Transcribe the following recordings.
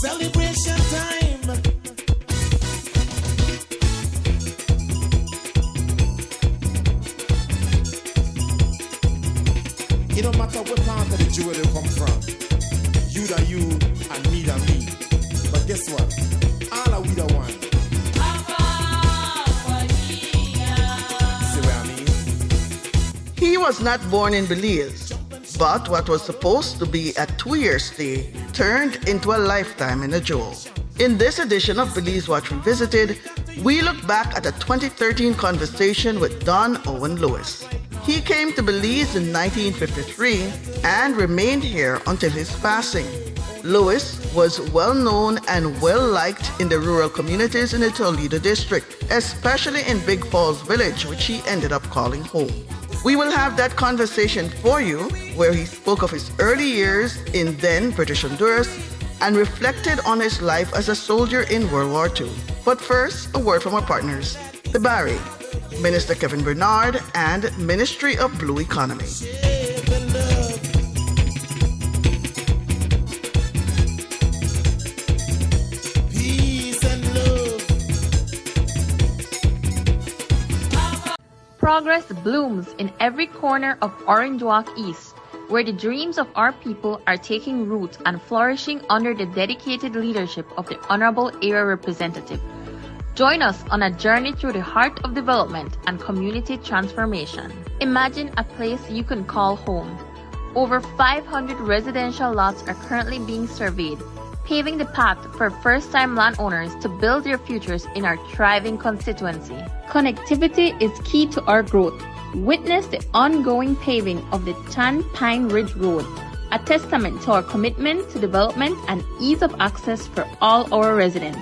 Celebration time. It don't matter what part of the jewel they come from. You da you and me da me. But guess what? All are we the one. See what I mean? He was not born in Belize, but what was supposed to be a 2-year stay turned into a lifetime in a jewel. In this edition of Belize Watch Revisited, we look back at a 2013 conversation with Don Owen Lewis. He came to Belize in 1953 and remained here until his passing. Lewis was well known and well liked in the rural communities in the Toledo District, especially in Big Falls Village, which he ended up calling home. We will have that conversation for you, where he spoke of his early years in then British Honduras and reflected on his life as a soldier in World War II. But first, a word from our partners, the Barry, Minister Kevin Bernard, and Ministry of Blue Economy. Progress blooms in every corner of Orange Walk East, where the dreams of our people are taking root and flourishing under the dedicated leadership of the Honorable Area Representative. Join us on a journey through the heart of development and community transformation. Imagine a place you can call home. Over 500 residential lots are currently being surveyed, paving the path for first-time landowners to build their futures in our thriving constituency. Connectivity is key to our growth. Witness the ongoing paving of the Chan Pine Ridge Road, a testament to our commitment to development and ease of access for all our residents.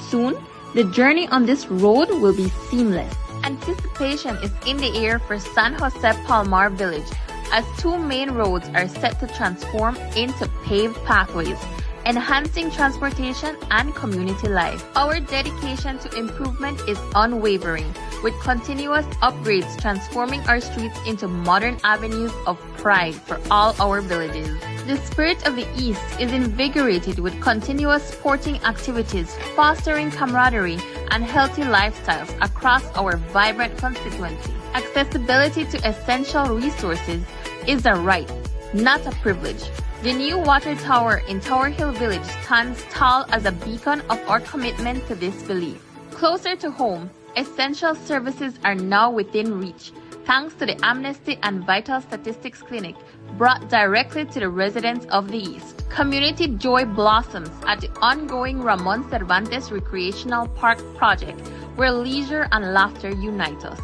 Soon, the journey on this road will be seamless. Anticipation is in the air for San Jose Palmar Village, as 2 main roads are set to transform into paved pathways, enhancing transportation and community life. Our dedication to improvement is unwavering, with continuous upgrades transforming our streets into modern avenues of pride for all our villages. The spirit of the East is invigorated with continuous sporting activities, fostering camaraderie and healthy lifestyles across our vibrant constituency. Accessibility to essential resources is a right, not a privilege. The new water tower in Tower Hill Village stands tall as a beacon of our commitment to this belief. Closer to home, essential services are now within reach, thanks to the Amnesty and Vital Statistics Clinic brought directly to the residents of the East. Community joy blossoms at the ongoing Ramon Cervantes Recreational Park project, where leisure and laughter unite us.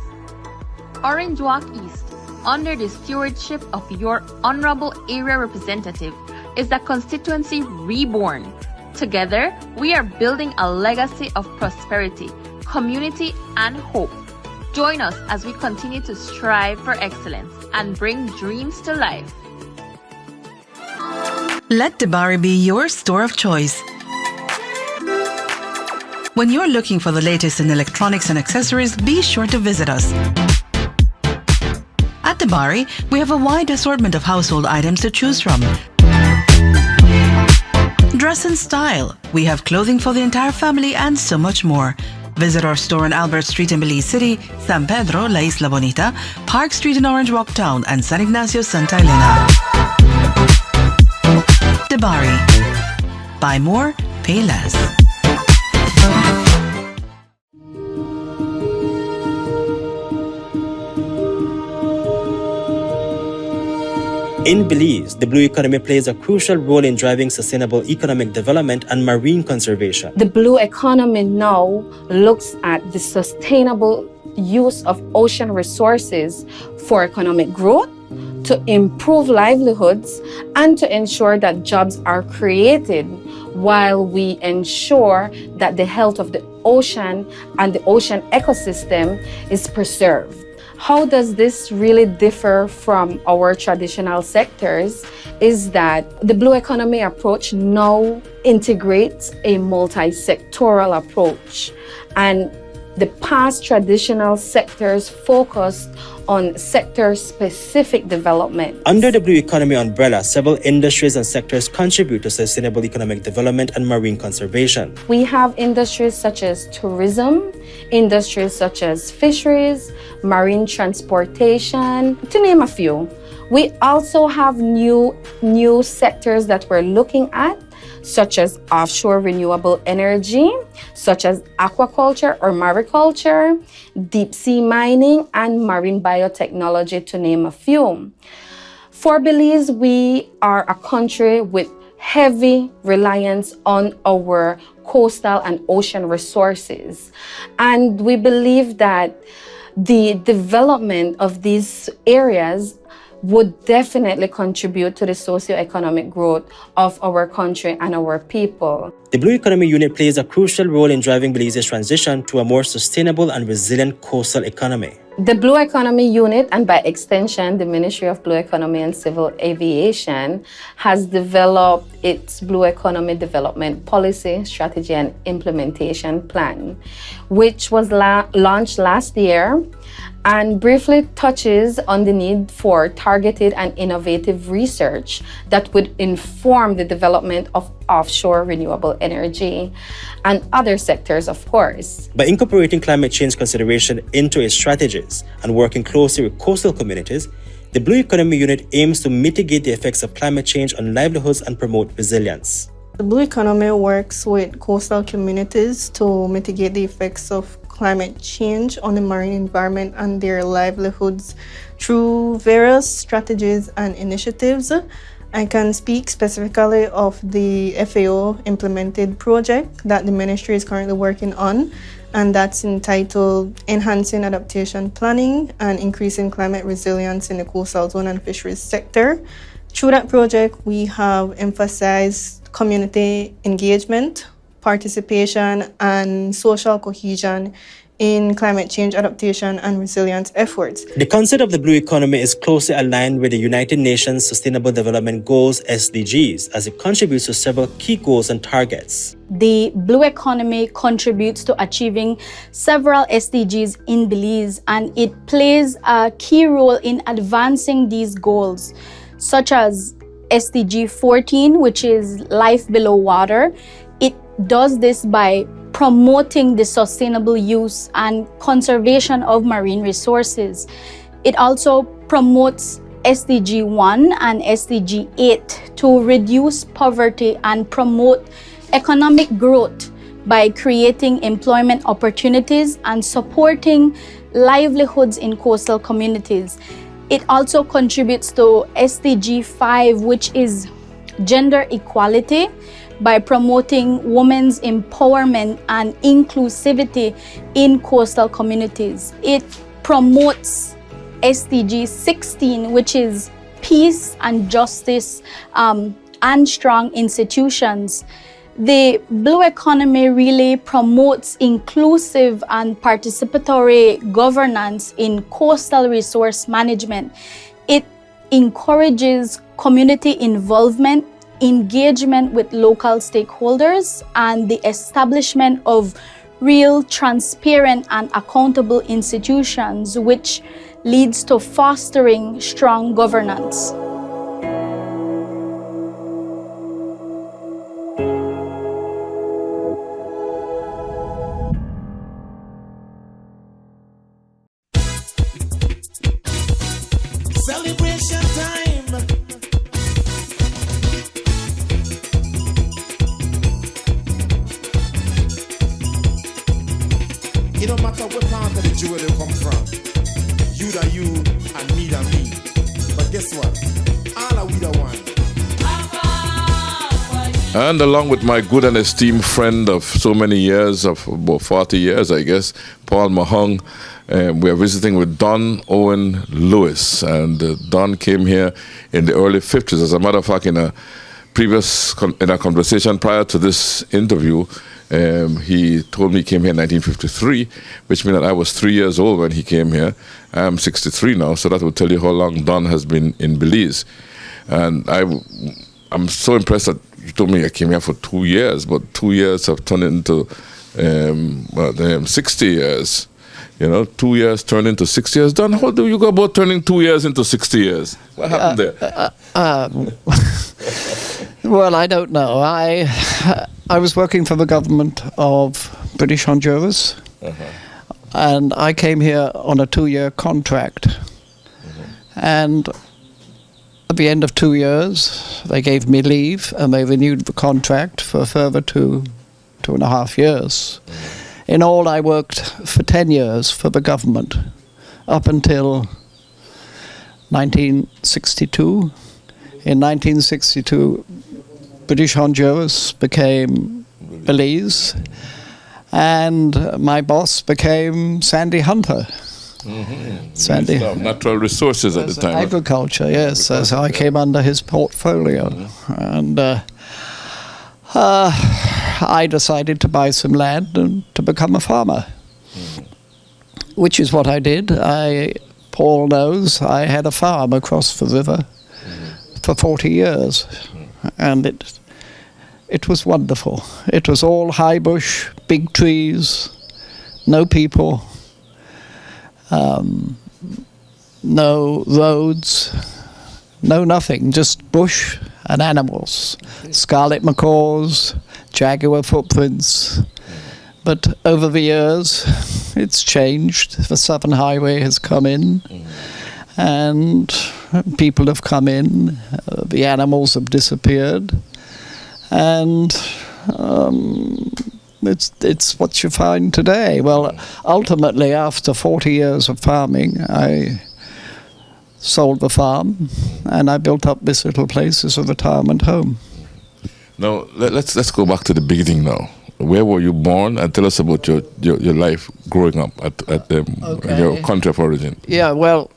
Orange Walk East, under the stewardship of your Honorable Area Representative, is a constituency reborn. Together, we are building a legacy of prosperity, community, and hope. Join us as we continue to strive for excellence and bring dreams to life. Let Debari be your store of choice. When you're looking for the latest in electronics and accessories, be sure to visit us. At Debari, we have a wide assortment of household items to choose from. Dress in style. We have clothing for the entire family and so much more. Visit our store on Albert Street in Belize City, San Pedro, La Isla Bonita, Park Street in Orange Walk Town, and San Ignacio, Santa Elena. Debari. Buy more, pay less. In Belize, the blue economy plays a crucial role in driving sustainable economic development and marine conservation. The blue economy now looks at the sustainable use of ocean resources for economic growth, to improve livelihoods, and to ensure that jobs are created while we ensure that the health of the ocean and the ocean ecosystem is preserved. How does this really differ from our traditional sectors is that the blue economy approach now integrates a multi-sectoral approach, and The past traditional sectors focused on sector-specific development. Under the Blue Economy umbrella, several industries and sectors contribute to sustainable economic development and marine conservation. We have industries such as tourism, industries such as fisheries, marine transportation, to name a few. We also have new sectors that we're looking at, such as offshore renewable energy, such as aquaculture or mariculture, deep sea mining, and marine biotechnology, to name a few. For Belize, we are a country with heavy reliance on our coastal and ocean resources. And we believe that the development of these areas would definitely contribute to the socio-economic growth of our country and our people. The Blue Economy Unit plays a crucial role in driving Belize's transition to a more sustainable and resilient coastal economy. The Blue Economy Unit, and by extension, the Ministry of Blue Economy and Civil Aviation, has developed its Blue Economy Development Policy, Strategy and Implementation Plan, which was launched last year and briefly touches on the need for targeted and innovative research that would inform the development of offshore renewable energy and other sectors, of course. By incorporating climate change consideration into its strategies and working closely with coastal communities, the Blue Economy Unit aims to mitigate the effects of climate change on livelihoods and promote resilience. The Blue Economy works with coastal communities to mitigate the effects of climate change on the marine environment and their livelihoods through various strategies and initiatives. I can speak specifically of the FAO implemented project that the ministry is currently working on, and that's entitled Enhancing Adaptation Planning and Increasing Climate Resilience in the Coastal Zone and Fisheries Sector. Through that project, we have emphasized community engagement, participation, and social cohesion in climate change adaptation and resilience efforts. The concept of the Blue Economy is closely aligned with the United Nations Sustainable Development Goals (SDGs) as it contributes to several key goals and targets. The Blue Economy contributes to achieving several SDGs in Belize, and it plays a key role in advancing these goals, such as SDG 14, which is life below water. It does this by promoting the sustainable use and conservation of marine resources. It also promotes SDG 1 and SDG 8 to reduce poverty and promote economic growth by creating employment opportunities and supporting livelihoods in coastal communities. It also contributes to SDG 5, which is gender equality, by promoting women's empowerment and inclusivity in coastal communities. It promotes SDG 16, which is peace and justice and strong institutions. The Blue Economy really promotes inclusive and participatory governance in coastal resource management. It encourages community involvement, engagement with local stakeholders, and the establishment of real, transparent, and accountable institutions, which leads to fostering strong governance. Celebration time. It don't matter what part of the jewel they come from. You that you and me that me. But guess what? All are we the one. And along with my good and esteemed friend of so many years, of about 40 years, I guess, Paul Mahong, we are visiting with Don Owen Lewis. And Don came here in the early 50s. As a matter of fact, in a conversation prior to this interview, he told me he came here in 1953, which means that I was 3 years old when he came here. I'm 63 now, so that will tell you how long Don has been in Belize. And I'm so impressed that you told me I came here for 2 years, but 2 years have turned into 60 years. 2 years turned into 6 years. Don, how do you go about turning 2 years into 60 years? What happened there? Well, I don't know. I was working for the government of British Honduras, and I came here on a 2-year contract. And at the end of 2 years, they gave me leave, and they renewed the contract for a further 2.5 years. In all, I worked for 10 years for the government, up until 1962. In 1962, British Honduras became Belize, and my boss became Sandy Hunter. Sandy, natural resources at the time. Agriculture, yes. So I came under his portfolio. And I decided to buy some land and to become a farmer, which is what I did. Paul knows I had a farm across the river for 40 years, and it was wonderful. It was all high bush, big trees, no people, no roads, no nothing, just bush and animals, scarlet macaws, jaguar footprints. But over the years, it's changed. The Southern Highway has come in, and people have come in. The animals have disappeared, and it's what you find today. Well, ultimately, after 40 years of farming, I sold the farm, and I built up this little place as a retirement home. Now, let's go back to the beginning now. Where were you born? And tell us about your life growing up at your country of origin. Yeah, well,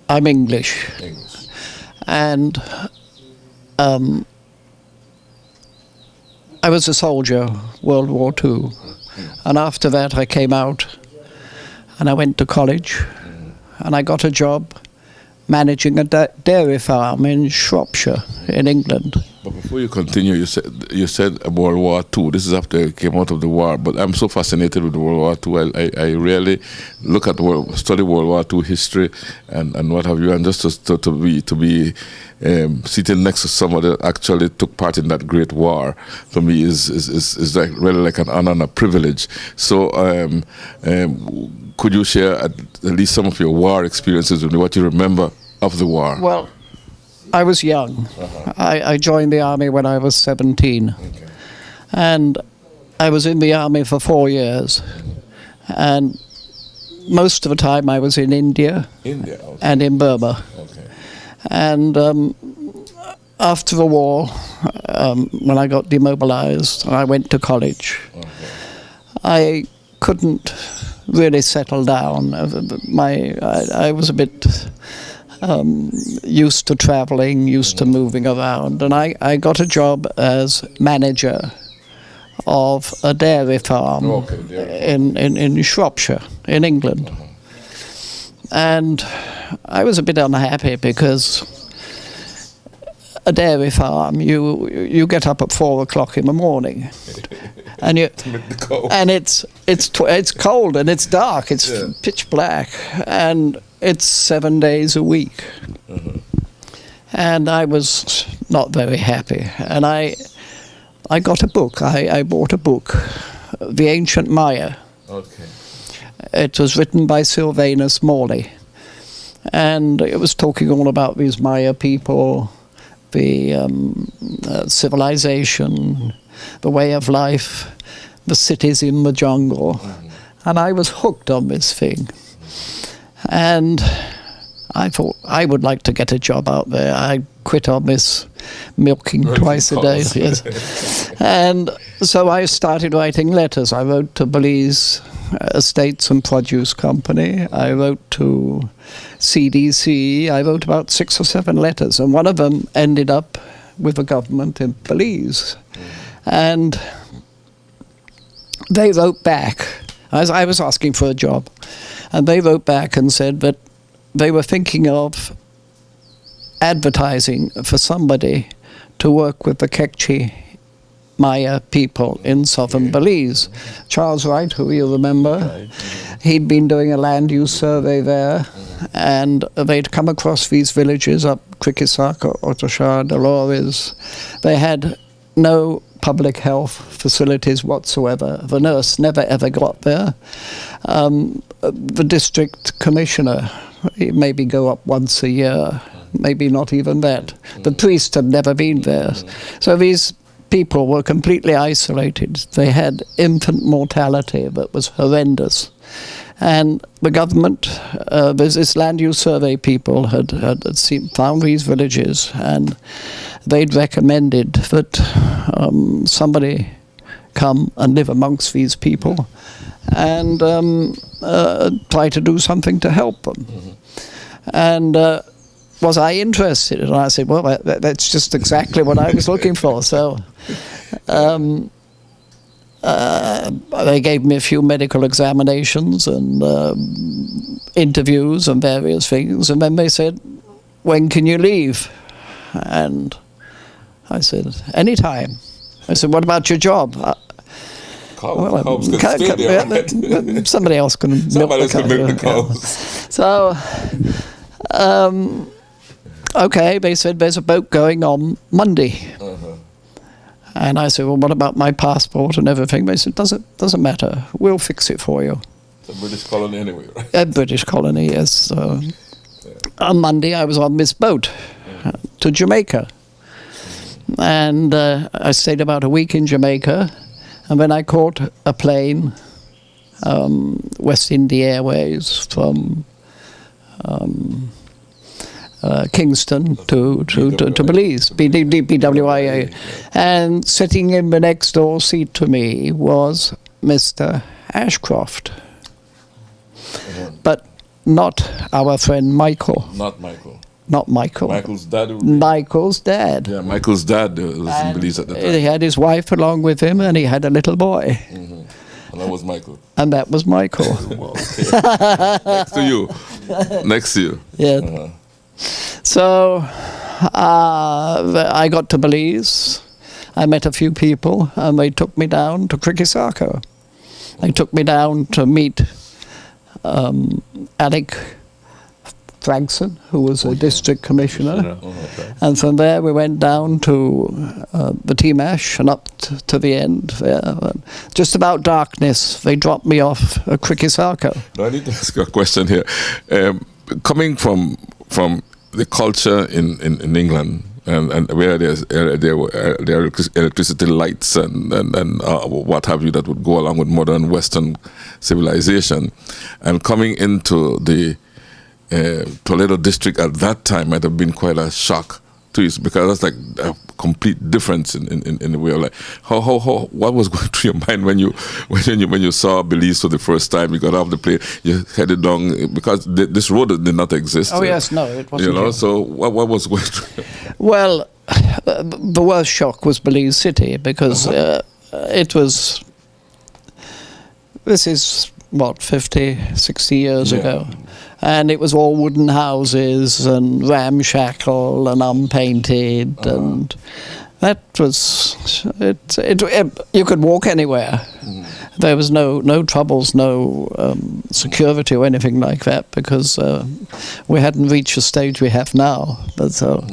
I'm English. And I was a soldier, World War II. And after that, I came out and I went to college, and I got a job managing a dairy farm in Shropshire, in England. But before you continue, you said World War II. This is after you came out of the war. But I'm so fascinated with World War II. I really look at study World War II history and what have you. And just to be sitting next to someone that actually took part in that great war, for me is like really like an honor and a privilege. So could you share at least some of your war experiences with me, what you remember of the war? Well, I was young. I joined the army when I was 17. And I was in the army for 4 years. And most of the time I was in India. And in Burma. And after the war, when I got demobilized, I went to college. I couldn't really settle down. I was a bit used to traveling, used to moving around, and I got a job as manager of a dairy farm in Shropshire, in England. And I was a bit unhappy because a dairy farm, you get up at 4 o'clock in the morning, and it's cold and it's dark, it's pitch black, and it's 7 days a week. And I was not very happy, and I got a book. I bought a book, The Ancient Maya. It was written by Sylvanus Morley, and it was talking all about these Maya people, the civilization, the way of life, the cities in the jungle. And I was hooked on this thing. And I thought I would like to get a job out there. I quit on this milking twice a day. Yes. And so I started writing letters. I wrote to Belize Estates and Produce Company. I wrote to CDC. I wrote about 6 or 7 letters, and one of them ended up with the government in Belize. And they wrote back. I was asking for a job, and they wrote back and said that they were thinking of advertising for somebody to work with the Kekchi Maya people in southern Belize. Charles Wright, who you remember, he'd been doing a land use survey there, and they'd come across these villages up Krikisaka, Otosha, Dolores. They had no public health facilities whatsoever. The nurse never ever got there. The district commissioner, he'd maybe go up once a year, maybe not even that. The priest had never been there. So these people were completely isolated. They had infant mortality that was horrendous. And the government, this land use survey people had found these villages, and they'd recommended that somebody come and live amongst these people and try to do something to help them. And was I interested? And I said, well, that's just exactly what I was looking for. So they gave me a few medical examinations and interviews and various things. And then they said, when can you leave? And I said, anytime. I said, what about your job? Somebody else can milk the cows. So, okay, they said, there's a boat going on Monday. And I said, well, what about my passport and everything? They said, doesn't matter. We'll fix it for you. It's a British colony anyway, right? A British colony, yes. So, on Monday, I was on this boat to Jamaica. And I stayed about a week in Jamaica. And then I caught a plane, West India Airways, from Kingston to Belize, BWIA. And sitting in the next door seat to me was Mr. Ashcroft. But not our friend Michael. Not Michael. Not Michael. Michael's dad. Michael's dad. Yeah, Michael's dad was in Belize at the time. He had his wife along with him, and he had a little boy. And that was Michael. And that was Michael. Next to you. Next to you. Yeah. So I got to Belize. I met a few people, and they took me down to Krikisaka. They took me down to meet Alec Frankson, who was a district commissioner. And from there we went down to the Timash and up to the end there. Just about darkness, they dropped me off at Krikisaka. Now I need to ask you a question here. Coming from the culture in England, and where there are electricity lights and what have you that would go along with modern Western civilization, and coming into the Toledo District at that time might have been quite a shock to you, because that's like a complete difference in the way of life. What was going through your mind when you saw Belize for the first time? You got off the plane, you headed down, because this road did not exist. Oh yes, no, it wasn't. You know, so what was going through? Well, the worst shock was Belize City, because it was. This is what, 50, 60 years ago. And it was all wooden houses and ramshackle and unpainted, and that was it. You could walk anywhere. There was no troubles, no security or anything like that, because we hadn't reached the stage we have now. But so.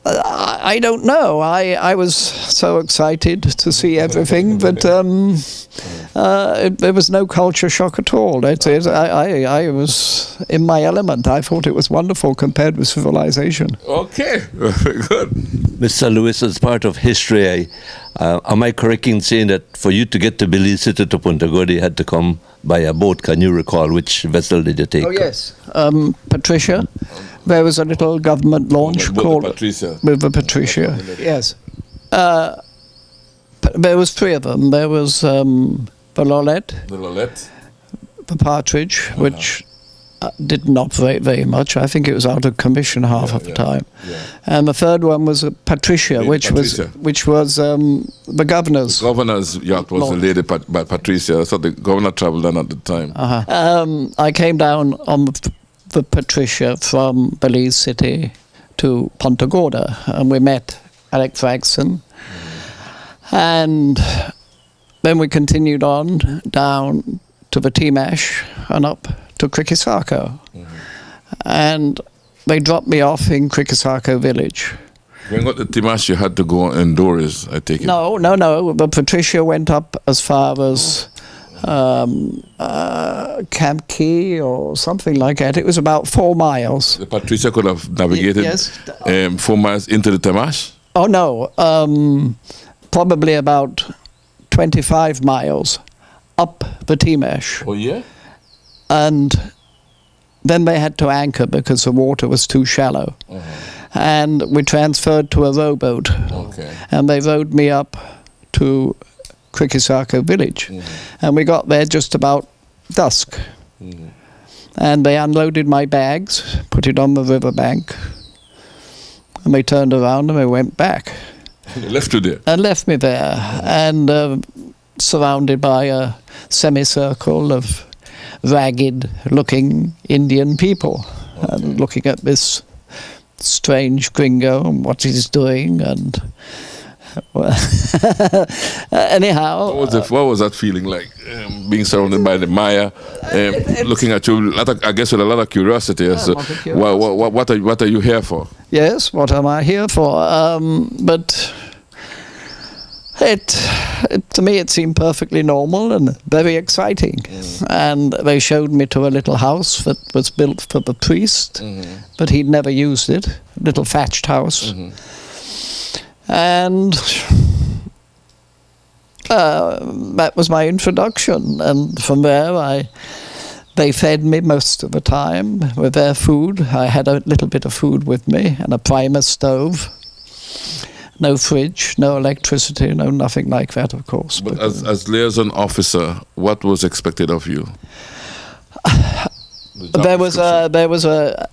I don't know. I was so excited to see everything, but there was no culture shock at all. I was in my element. I thought it was wonderful compared with civilization. Okay, very good. Mr. Lewis, as part of history, am I correct in saying that for you to get to Belize City to Punta Gorda, you had to come by a boat? Can you recall which vessel did you take? Oh yes, Patricia. There was a little government launch called Patricia. With the Patricia. Yes. There was three of them. There was the Lolette. The Lolette. The Partridge, which didn't operate very much. I think it was out of commission half of the time. Yeah. And the third one was Patricia, which was the governor's. The governor's yacht was the lady Patricia. So the governor travelled on at the time. I came down on the Patricia from Belize City to Punta Gorda, and we met Alec Fragson. And then we continued on down to the Timash and up to Krikisako. And they dropped me off in Krikisako village. When you got the Timash, you had to go indoors, I take it? No. But Patricia went up as far as Camp Key or something like that. It was about 4 miles. The Patricia could have navigated Yes. 4 miles into the Timash? Oh, no. Probably about 25 miles up the Timash. Oh, yeah? And then they had to anchor because the water was too shallow. And we transferred to a rowboat. Okay. And they rowed me up to Krikisako village. And we got there just about dusk. And they unloaded my bags, put it on the riverbank, and they turned around and they went back. They left you there? And left me there, and surrounded by a semicircle of ragged-looking Indian people, and looking at this strange gringo and what he's doing, and anyhow. What was that feeling like, being surrounded by the Maya, looking at you, I guess with a lot of curiosity as to what are you here for? Yes, what am I here for? But to me it seemed perfectly normal and very exciting. And they showed me to a little house that was built for the priest, but he'd never used it, a little thatched house. And that was my introduction. And from there they fed me most of the time with their food. I had a little bit of food with me and a primer stove. No fridge, no electricity, no nothing like that, of course. But as liaison officer, what was expected of you? There was a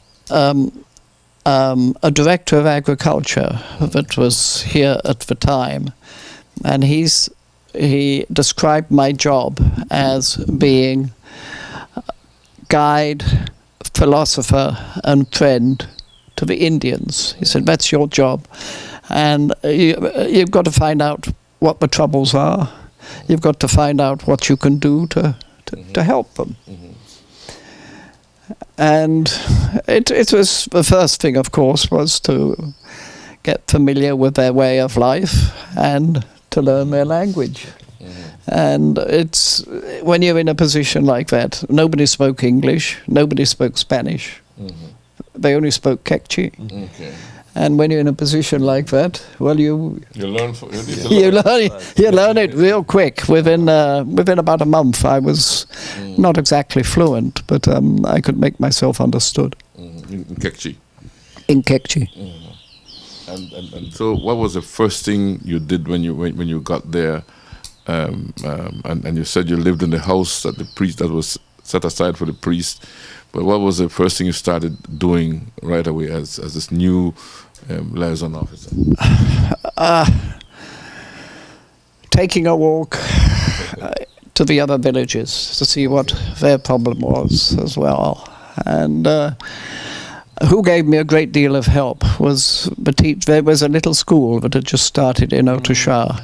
director of agriculture that was here at the time, and he described my job as being guide, philosopher, and friend to the Indians. He said, that's your job. And you've got to find out what the troubles are. You've got to find out what you can do to help them. And it was, the first thing, of course, was to get familiar with their way of life and to learn their language. And it's, when you're in a position like that, nobody spoke English, nobody spoke Spanish. They only spoke Kekchi. And when you're in a position like that, well, you learn it real quick. Within about a month, I was not exactly fluent, but I could make myself understood. In Kekchi. In Kekchi. And so, what was the first thing you did when you got there? And you said you lived in the house that was set aside for the priest. But what was the first thing you started doing right away as this new liaison officer? Taking a walk to the other villages to see what their problem was as well. And who gave me a great deal of help was there was a little school that had just started in Otashar.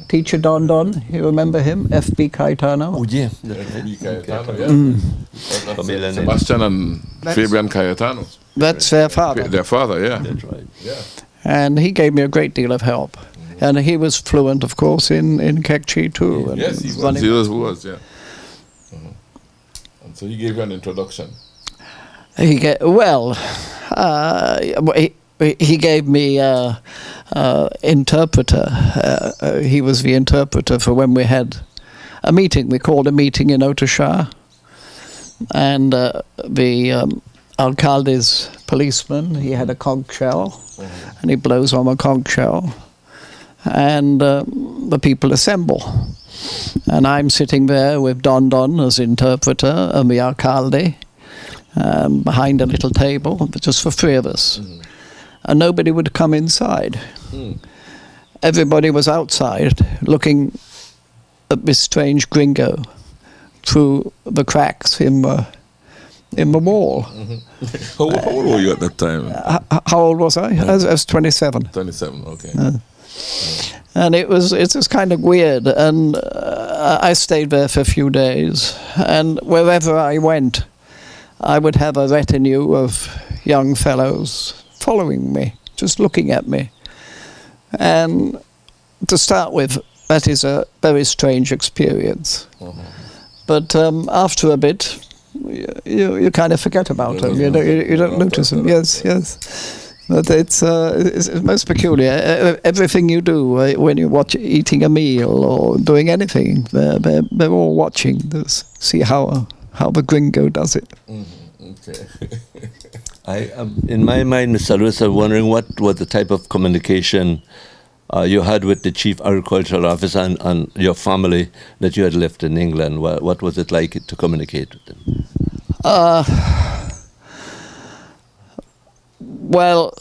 Teacher Don, you remember him? F.B. Cayetano? Oh, yeah. F.B. Cayetano, yeah. Sebastian and Fabian Cayetano. That's their father. Their father, yeah. That's right. Yeah. And he gave me a great deal of help. And he was fluent, of course, in Kekchi too. Yes, he was, yeah. And so he gave you an introduction. He gave me interpreter. He was the interpreter for when we had a meeting. We called a meeting in Otashar, and the alcalde's policeman, he had a conch shell, and he blows on a conch shell, and the people assemble. And I'm sitting there with Don as interpreter and the alcalde behind a little table, just for 3 of us. And nobody would come inside. Everybody was outside looking at this strange gringo through the cracks in the in the wall. How old were you at that time? How old was I? I was 27. 27, okay. And it was kind of weird. And I stayed there for a few days. And wherever I went, I would have a retinue of young fellows following me, just looking at me. And to start with, that is a very strange experience. But after a bit, you kind of forget about them. You don't notice them. Yes. But it's most peculiar. Everything you do when you watch eating a meal or doing anything, they're all watching to see how the gringo does it. Okay. In my mind, Mr. Lewis, I'm wondering what was the type of communication you had with the chief agricultural officer and your family that you had left in England. What was it like to communicate with them? Well,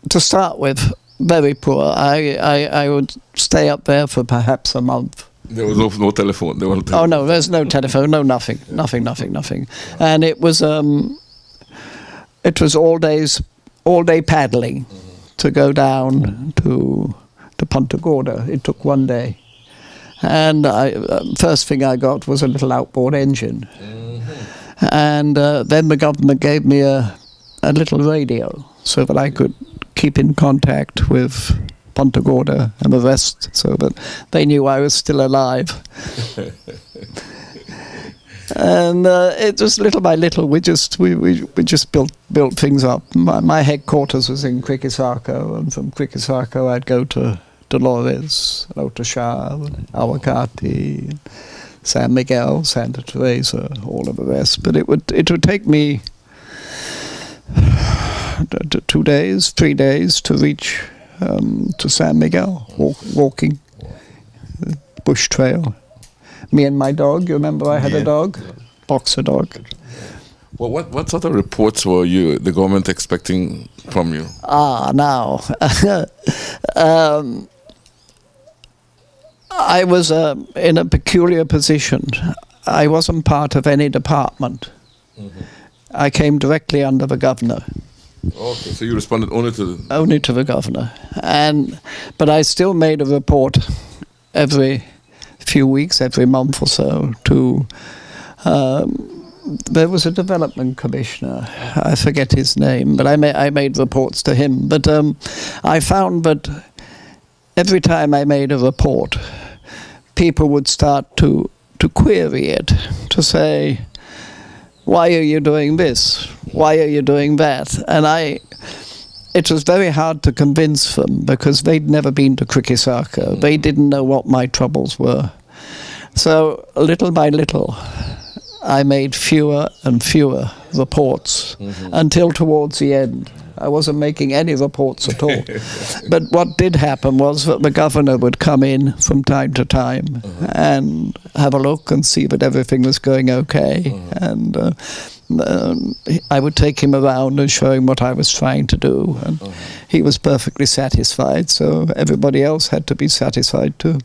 to start with, very poor. I would stay up there for perhaps a month. There was no telephone. Oh no, there's no telephone, no nothing. And it was all day paddling to go down to Punta Gorda. It took one day, and first thing I got was a little outboard engine, and then the government gave me a little radio so that I could keep in contact with Punta Gorda and the rest, so that they knew I was still alive. And it was little by little we just built things up. My headquarters was in Quikisarco, and from Quikisarco I'd go to Dolores, Otashar, Aguacate, San Miguel, Santa Teresa, all of the rest. But it would take me 2 days, 3 days to reach to San Miguel, walking bush trail. Me and my dog. You remember I had a dog, boxer dog. Well, what sort of reports were the government expecting from you? Now. I was in a peculiar position. I wasn't part of any department. I came directly under the governor. Okay, so you responded only to the governor, but I still made a report every few weeks, every month or so to. There was a development commissioner. I forget his name, but I made reports to him. But I found that every time I made a report, people would start to query it, to say, why are you doing this? Why are you doing that? And it was very hard to convince them because they'd never been to Quikisarco. They didn't know what my troubles were. So little by little, I made fewer and fewer reports until towards the end. I wasn't making any reports at all. But what did happen was that the governor would come in from time to time and have a look and see that everything was going okay. And I would take him around and show him what I was trying to do. And he was perfectly satisfied, so everybody else had to be satisfied too.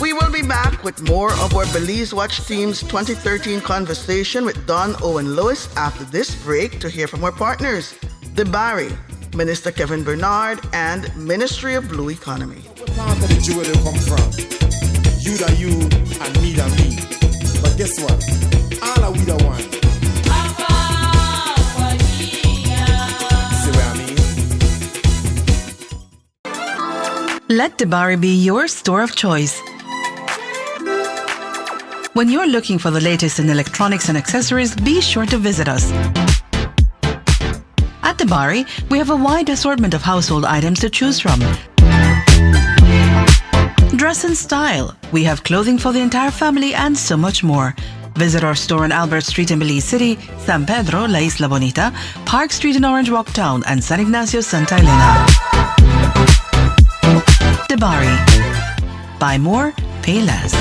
We will be back with more of our Belize Watch team's 2013 conversation with Don Owen Lewis after this break to hear from our partners, the Barry, Minister Kevin Bernard, and Ministry of Blue Economy. What part of the jewel they come from? You da you and me da me. But guess what? All are we the one. See what I mean? Let Debari be your store of choice. When you're looking for the latest in electronics and accessories, be sure to visit us. At Debari, we have a wide assortment of household items to choose from. Dress in style. We have clothing for the entire family and so much more. Visit our store on Albert Street in Belize City, San Pedro, La Isla Bonita, Park Street in Orange Walk Town, and San Ignacio, Santa Elena. Debari. Buy more, pay less.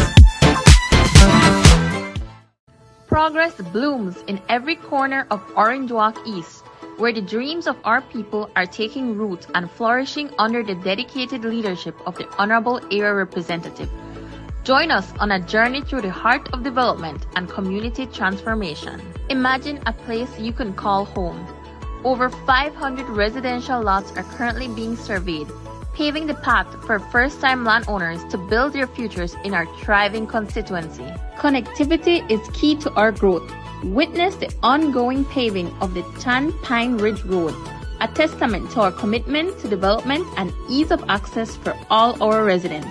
Progress blooms in every corner of Orange Walk East, where the dreams of our people are taking root and flourishing under the dedicated leadership of the Honorable Area Representative. Join us on a journey through the heart of development and community transformation. Imagine a place you can call home. Over 500 residential lots are currently being surveyed, paving the path for first-time landowners to build their futures in our thriving constituency. Connectivity is key to our growth. Witness the ongoing paving of the Chan Pine Ridge Road, a testament to our commitment to development and ease of access for all our residents.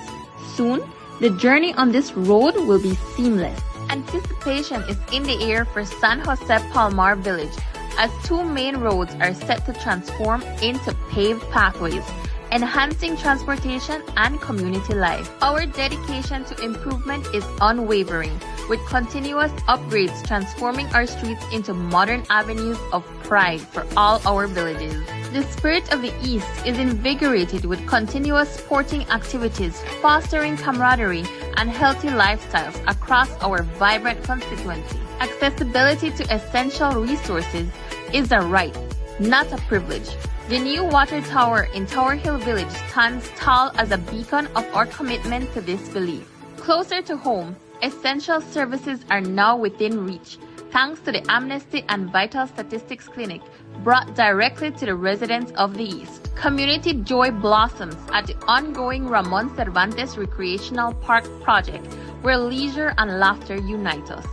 Soon, the journey on this road will be seamless. Anticipation is in the air for San Jose Palmar Village, as two main roads are set to transform into paved pathways, enhancing transportation and community life. Our dedication to improvement is unwavering, with continuous upgrades transforming our streets into modern avenues of pride for all our villages. The spirit of the East is invigorated with continuous sporting activities, fostering camaraderie and healthy lifestyles across our vibrant constituency. Accessibility to essential resources is a right, not a privilege. The new water tower in Tower Hill Village stands tall as a beacon of our commitment to this belief. Closer to home, essential services are now within reach, thanks to the Amnesty and Vital Statistics Clinic brought directly to the residents of the East. Community joy blossoms at the ongoing Ramon Cervantes Recreational Park project, where leisure and laughter unite us.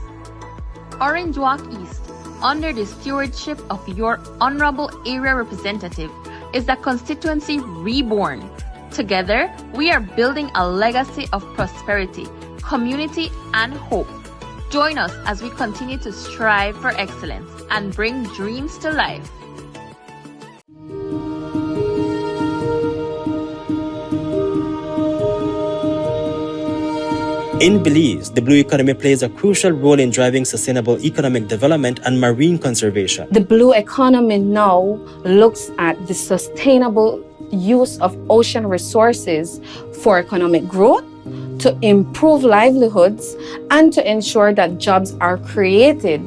Orange Walk East, under the stewardship of your honorable area representative, is a constituency reborn. Together, we are building a legacy of prosperity, community, and hope. Join us as we continue to strive for excellence and bring dreams to life. In Belize, the blue economy plays a crucial role in driving sustainable economic development and marine conservation. The blue economy now looks at the sustainable use of ocean resources for economic growth, to improve livelihoods, and to ensure that jobs are created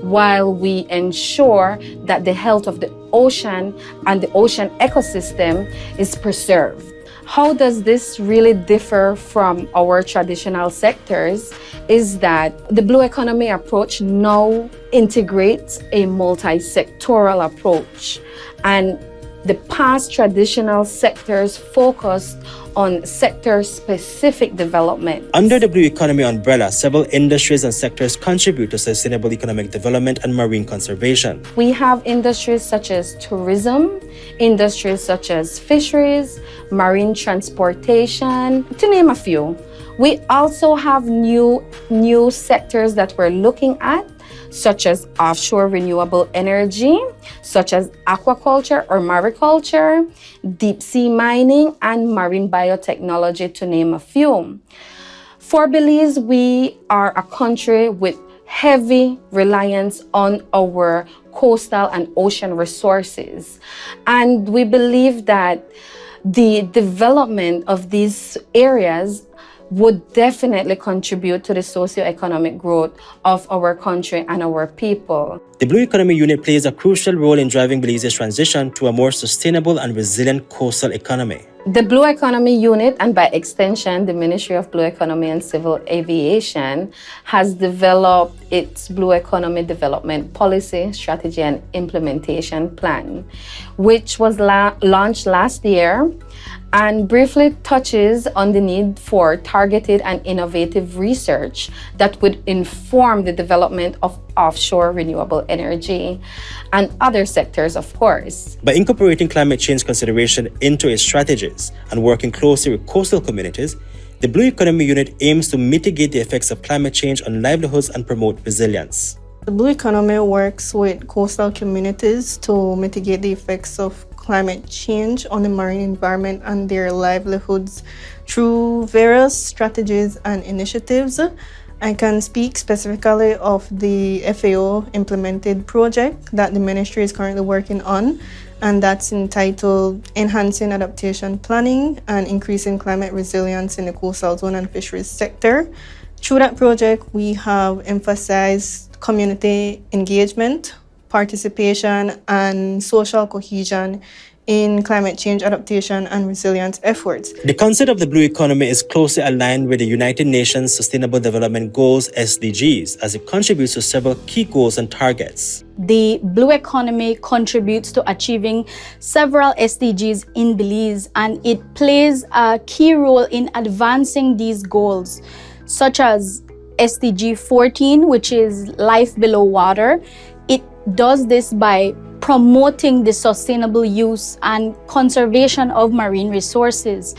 while we ensure that the health of the ocean and the ocean ecosystem is preserved. How does this really differ from our traditional sectors is that the blue economy approach now integrates a multi-sectoral approach, and the past traditional sectors focused on sector-specific development. Under the blue economy umbrella, several industries and sectors contribute to sustainable economic development and marine conservation. We have industries such as tourism, industries such as fisheries, marine transportation, to name a few. We also have new sectors that we're looking at, such as offshore renewable energy, such as aquaculture or mariculture, deep sea mining, and marine biotechnology, to name a few. For Belize, we are a country with heavy reliance on our coastal and ocean resources. And we believe that the development of these areas would definitely contribute to the socio-economic growth of our country and our people. The Blue Economy Unit plays a crucial role in driving Belize's transition to a more sustainable and resilient coastal economy. The Blue Economy Unit, and by extension, the Ministry of Blue Economy and Civil Aviation, has developed its Blue Economy Development Policy, Strategy, and Implementation Plan, which was launched last year and briefly touches on the need for targeted and innovative research that would inform the development of offshore renewable energy and other sectors, of course. By incorporating climate change consideration into its strategies and working closely with coastal communities, the Blue Economy Unit aims to mitigate the effects of climate change on livelihoods and promote resilience. The Blue Economy works with coastal communities to mitigate the effects of climate change on the marine environment and their livelihoods through various strategies and initiatives. I can speak specifically of the FAO implemented project that the ministry is currently working on, and that's entitled Enhancing Adaptation Planning and Increasing Climate Resilience in the Coastal Zone and Fisheries Sector. Through that project, we have emphasized community engagement, participation, and social cohesion in climate change adaptation and resilience efforts. The concept of the blue economy is closely aligned with the United Nations Sustainable Development Goals (SDGs) as it contributes to several key goals and targets. The blue economy contributes to achieving several SDGs in Belize, and it plays a key role in advancing these goals, such as SDG 14, which is life below water. It does this by promoting the sustainable use and conservation of marine resources.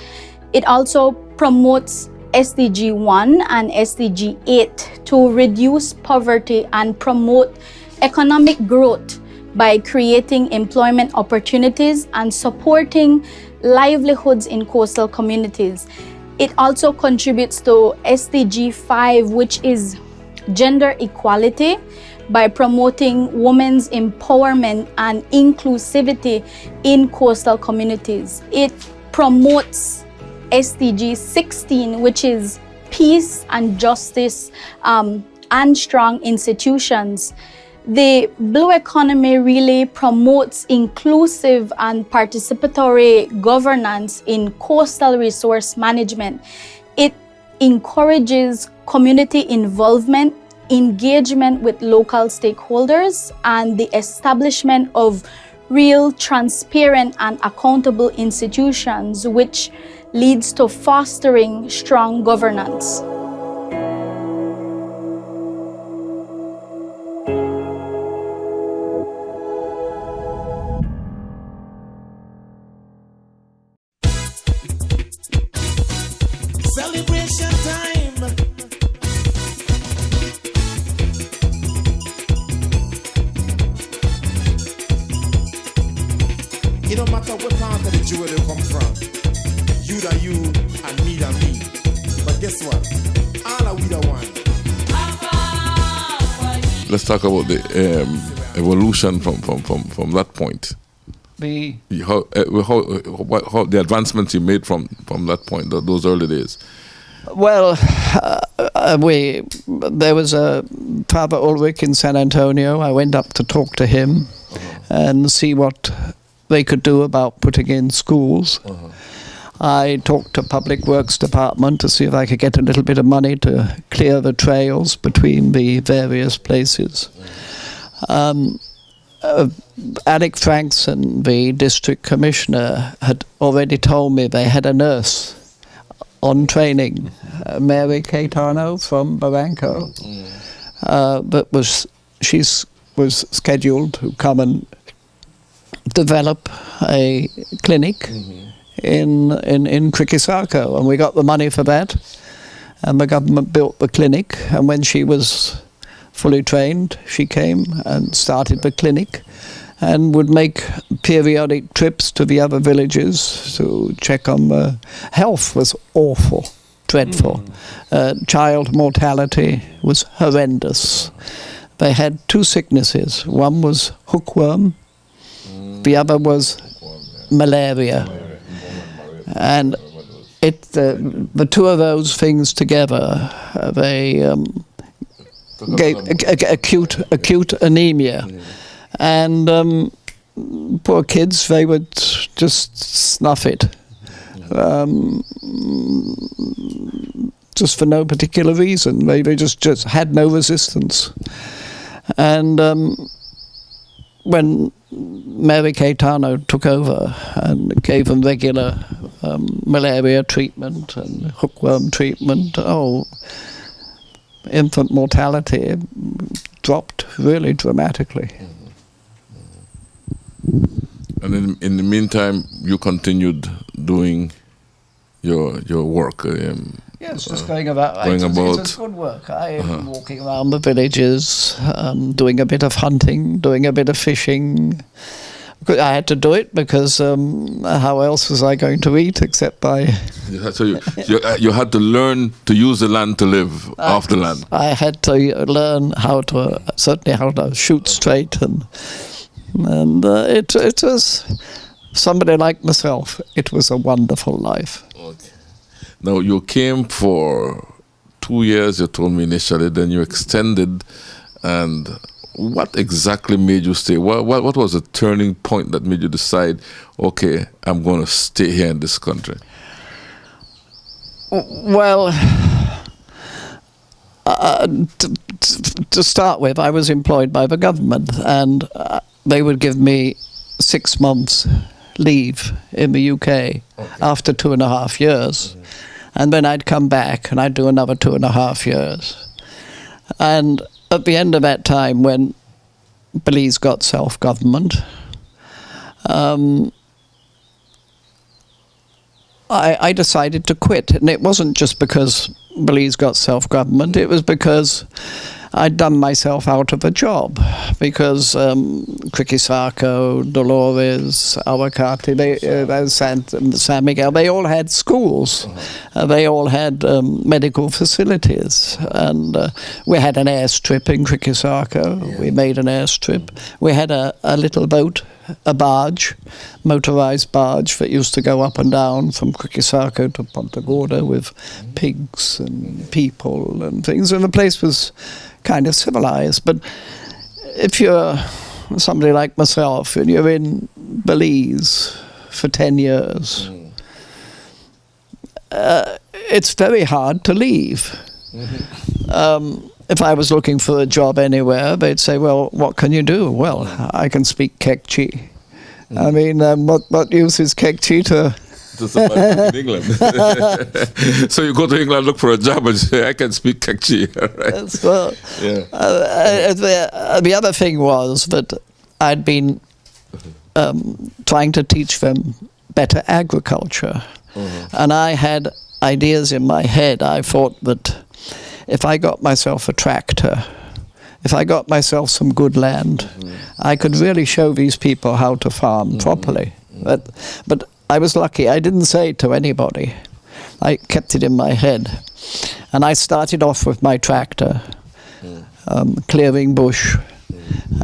It also promotes SDG 1 and SDG 8 to reduce poverty and promote economic growth by creating employment opportunities and supporting livelihoods in coastal communities. It also contributes to SDG 5, which is gender equality, by promoting women's empowerment and inclusivity in coastal communities. It promotes SDG 16, which is peace and justice and strong institutions. The blue economy really promotes inclusive and participatory governance in coastal resource management. It encourages community involvement, engagement with local stakeholders, and the establishment of real, transparent, and accountable institutions, which leads to fostering strong governance. Celebration time. It don't matter what part of the jewel you come from. You that you and me that me. But guess what? All are we the one. Let's talk about the evolution from that point. How the advancements you made from that point, those early days. Well, there was a Father Ulrich in San Antonio. I went up to talk to him and see what they could do about putting in schools. I talked to Public Works Department to see if I could get a little bit of money to clear the trails between the various places. Alec Frankson, the district commissioner, had already told me they had a nurse on training, Mary Caetano from Barranco, she was scheduled to come and develop a clinic in Criquisarco, and we got the money for that, and the government built the clinic, and when she was fully trained, she came and started the clinic and would make periodic trips to the other villages to check on the health. Was awful, dreadful. Child mortality was horrendous. They had two sicknesses. One was hookworm, the other was malaria. And the two of those things together, they gave acute anemia. And poor kids, they would just snuff it, just for no particular reason. They just had no resistance. And when Mary Caetano took over and gave them regular malaria treatment and hookworm treatment, infant mortality dropped really dramatically. And in the meantime, you continued doing your work. Yes, just going about. It was good work. I am walking around the villages, doing a bit of hunting, doing a bit of fishing. I had to do it because how else was I going to eat except by... So you had to learn to use the land to live off the land. I had to learn how to shoot straight, and it was, somebody like myself, it was a wonderful life. Okay. Now you came for 2 years, you told me initially, then you extended, and what exactly made you stay? What was the turning point that made you decide, okay, I'm going to stay here in this country? Well, to start with, I was employed by the government, and they would give me 6 months leave in the UK after 2.5 years. And then I'd come back and I'd do another 2.5 years. And at the end of that time, when Belize got self-government, I decided to quit. And it wasn't just because Belize got self-government, it was because I'd done myself out of a job, because Crikisako, Dolores, Awakati, San Miguel, they all had schools. They all had medical facilities. And we had an airstrip in Crikisako. Yeah. We made an airstrip. We had a little boat, a barge, motorized barge that used to go up and down from Crikisako to Ponta Gorda with pigs and people and things. And the place was kind of civilized. But if you're somebody like myself and you're in Belize for 10 years, it's very hard to leave. If I was looking for a job anywhere, they'd say, well, what can you do? Well, I can speak Kekchi. I mean, what use is Kekchi to survive in England? So you go to England, look for a job, and say, I can speak Kekchi. Right? Well, the other thing was that I'd been trying to teach them better agriculture. And I had ideas in my head. I thought that if I got myself a tractor, if I got myself some good land, I could really show these people how to farm properly. But I was lucky. I didn't say it to anybody. I kept it in my head. And I started off with my tractor, clearing bush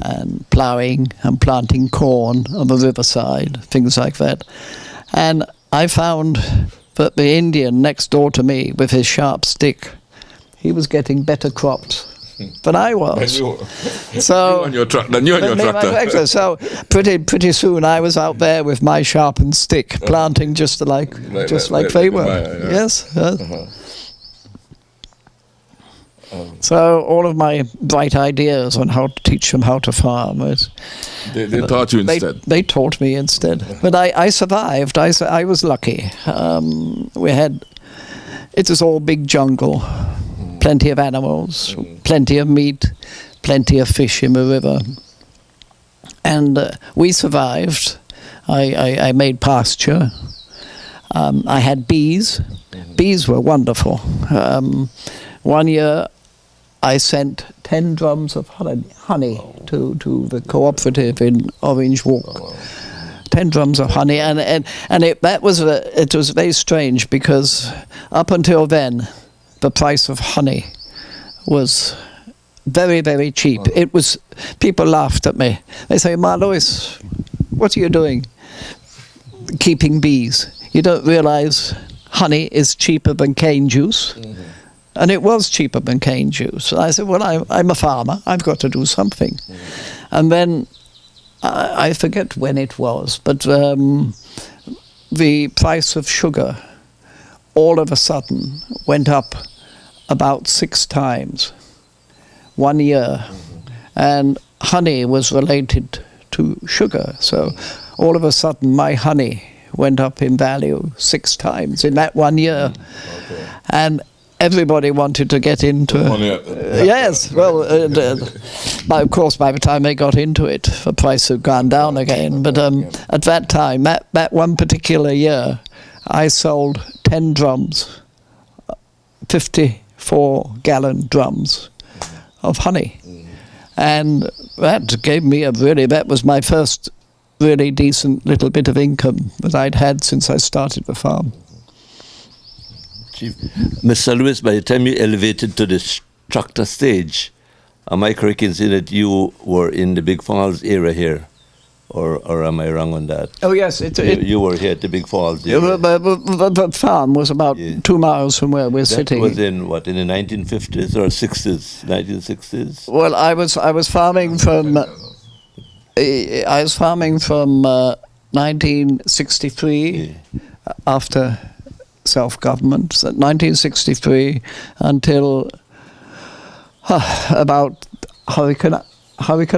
and ploughing and planting corn on the riverside, things like that. And I found that the Indian next door to me with his sharp stick, he was getting better crops than I was. So you and your tractor. So pretty soon I was out there with my sharpened stick, planting just like they were. Yes. So all of my bright ideas on how to teach them how to farm, they taught you instead. They taught me instead. But I survived. I was lucky. It was all big jungle. Plenty of animals, plenty of meat, plenty of fish in the river. And we survived. I made pasture. I had bees. Bees were wonderful. One year I sent 10 drums of honey to the cooperative in Orange Walk. 10 drums of honey. And it was very strange, because up until then, the price of honey was very, very cheap. People laughed at me. They say, Ma Lewis, what are you doing? Keeping bees. You don't realize honey is cheaper than cane juice. And it was cheaper than cane juice. And I said, well, I'm a farmer. I've got to do something. And then, I forget when it was, but the price of sugar all of a sudden went up about 6 times 1 year. And honey was related to sugar. So all of a sudden my honey went up in value 6 times in that 1 year. And everybody wanted to get into yes, well, but of course by the time they got into it, the price had gone down again. But at that time, that one particular year, I sold 10 drums, 54-gallon drums of honey. And that gave me that was my first really decent little bit of income that I'd had since I started the farm. Chief, Mr. Lewis, by the time you elevated to the tractor stage, am I correct in saying that you were in the Big Falls area here? Or am I wrong on that? Oh, yes. You were here at the Big Falls. The farm was about 2 miles from where we're sitting. That was in what, in the 1950s or 60s, 1960s? Well, I was farming from 1963 after self-government, so 1963 until about Hurricane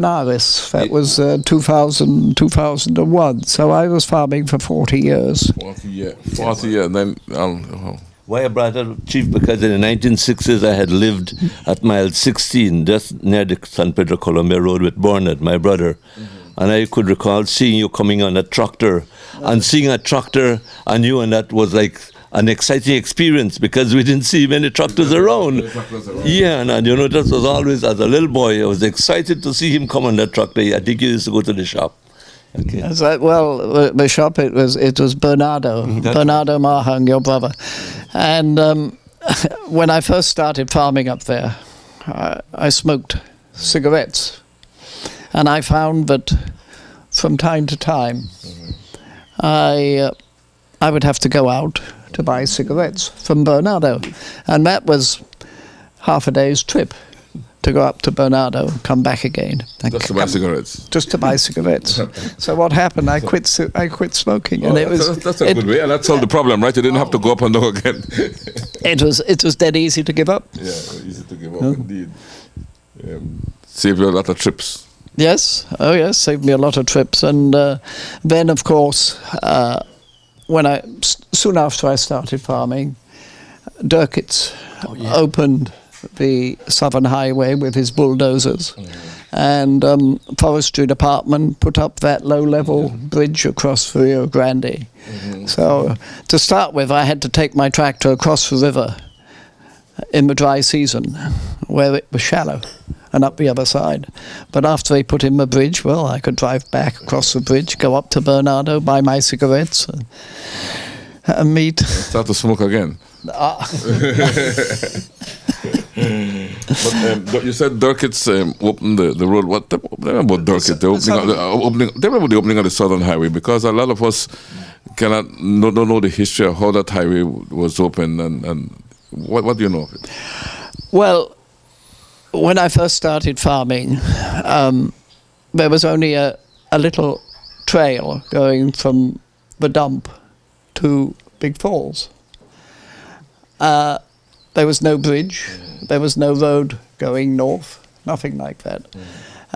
Iris. That was 2001. So I was farming for 40 years. 40 years. Then, why I brought up, Chief, because in the 1960s I had lived at mile 16, just near the San Pedro Colombia Road with Bernard, my brother. And I could recall seeing you coming on a tractor, and seeing a tractor and you, and that was like an exciting experience because we didn't see many tractors around. Yeah, and you know, that was always, as a little boy, I was excited to see him come on that tractor. I think he used to go to the shop. Okay. Well, the shop, it was Bernardo Mahang, your brother. And when I first started farming up there, I smoked cigarettes. And I found that from time to time, I would have to go out to buy cigarettes from Bernardo. And that was half a day's trip to go up to Bernardo, come back again. Just to buy cigarettes? Just to buy cigarettes. So what happened, I quit smoking. And that's a good way. And that solved the problem, right? You didn't have to go up and down again. It was dead easy to give up. Yeah, easy to give up, indeed. Saved you a lot of trips. Yes, saved me a lot of trips. And then, of course, soon after I started farming, Durkitz opened the Southern Highway with his bulldozers, and Forestry Department put up that low-level bridge across the Rio Grande. So to start with, I had to take my tractor across the river in the dry season, where it was shallow, and up the other side. But after they put in the bridge, well, I could drive back across the bridge, go up to Bernardo, buy my cigarettes, and meet. Start to smoke again. But you said Durkitz opened the road. What about Durkitz? The opening of the Southern Highway, because a lot of us cannot don't know the history of how that highway was opened, and what do you know of it? Well, when I first started farming, there was only a little trail going from the dump to Big Falls. There was no bridge, there was no road going north, nothing like that.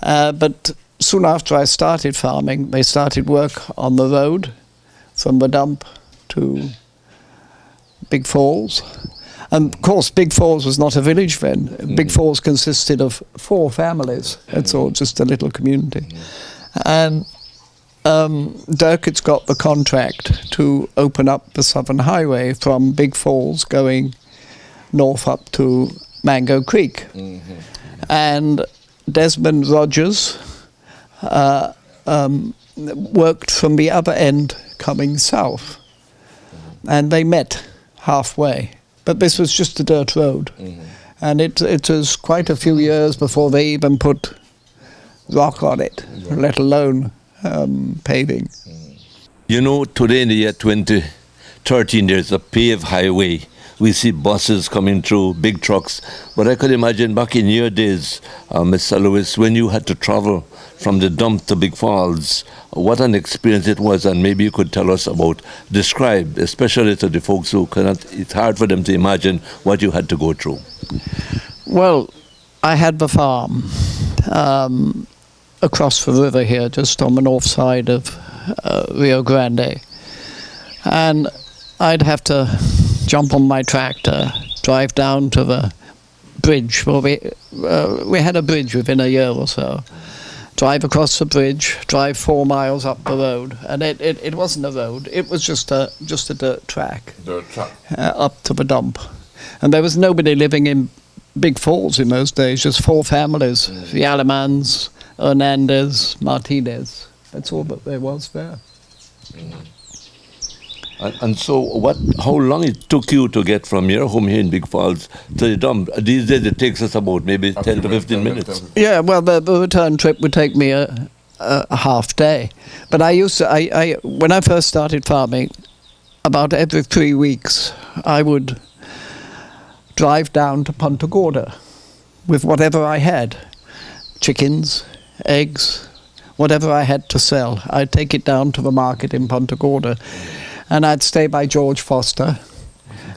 But soon after I started farming, they started work on the road from the dump to Big Falls. And of course, Big Falls was not a village then. Big Falls consisted of 4 families. That's all, just a little community. And Durkitz got the contract to open up the Southern Highway from Big Falls going north up to Mango Creek. And Desmond Rogers worked from the other end coming south. And they met halfway. But this was just a dirt road. And it was quite a few years before they even put rock on it, let alone paving. You know, today in the year 2013, there's a paved highway. We see buses coming through, big trucks. But I could imagine back in your days, Mr. Lewis, when you had to travel from the dump to Big Falls, what an experience it was, and maybe you could tell us describe, especially to the folks who cannot, it's hard for them to imagine what you had to go through. Well, I had the farm across the river here, just on the north side of Rio Grande. And I'd have to jump on my tractor, drive down to the bridge. Well, we had a bridge within a year or so. Drive across the bridge, drive 4 miles up the road, and it wasn't a road. It was just a dirt track. Up to the dump, and there was nobody living in Big Falls in those days. Just 4 families: the Alemans, Hernandez, Martinez. That's all that there was there. And so, how long it took you to get from your home here in Big Falls to the dump? These days it takes us about maybe 10 to 15 minutes. Yeah, well, the return trip would take me a half day. But when I first started farming, about every 3 weeks, I would drive down to Punta Gorda with whatever I had, chickens, eggs, whatever I had to sell. I'd take it down to the market in Punta Gorda, and I'd stay by George Foster.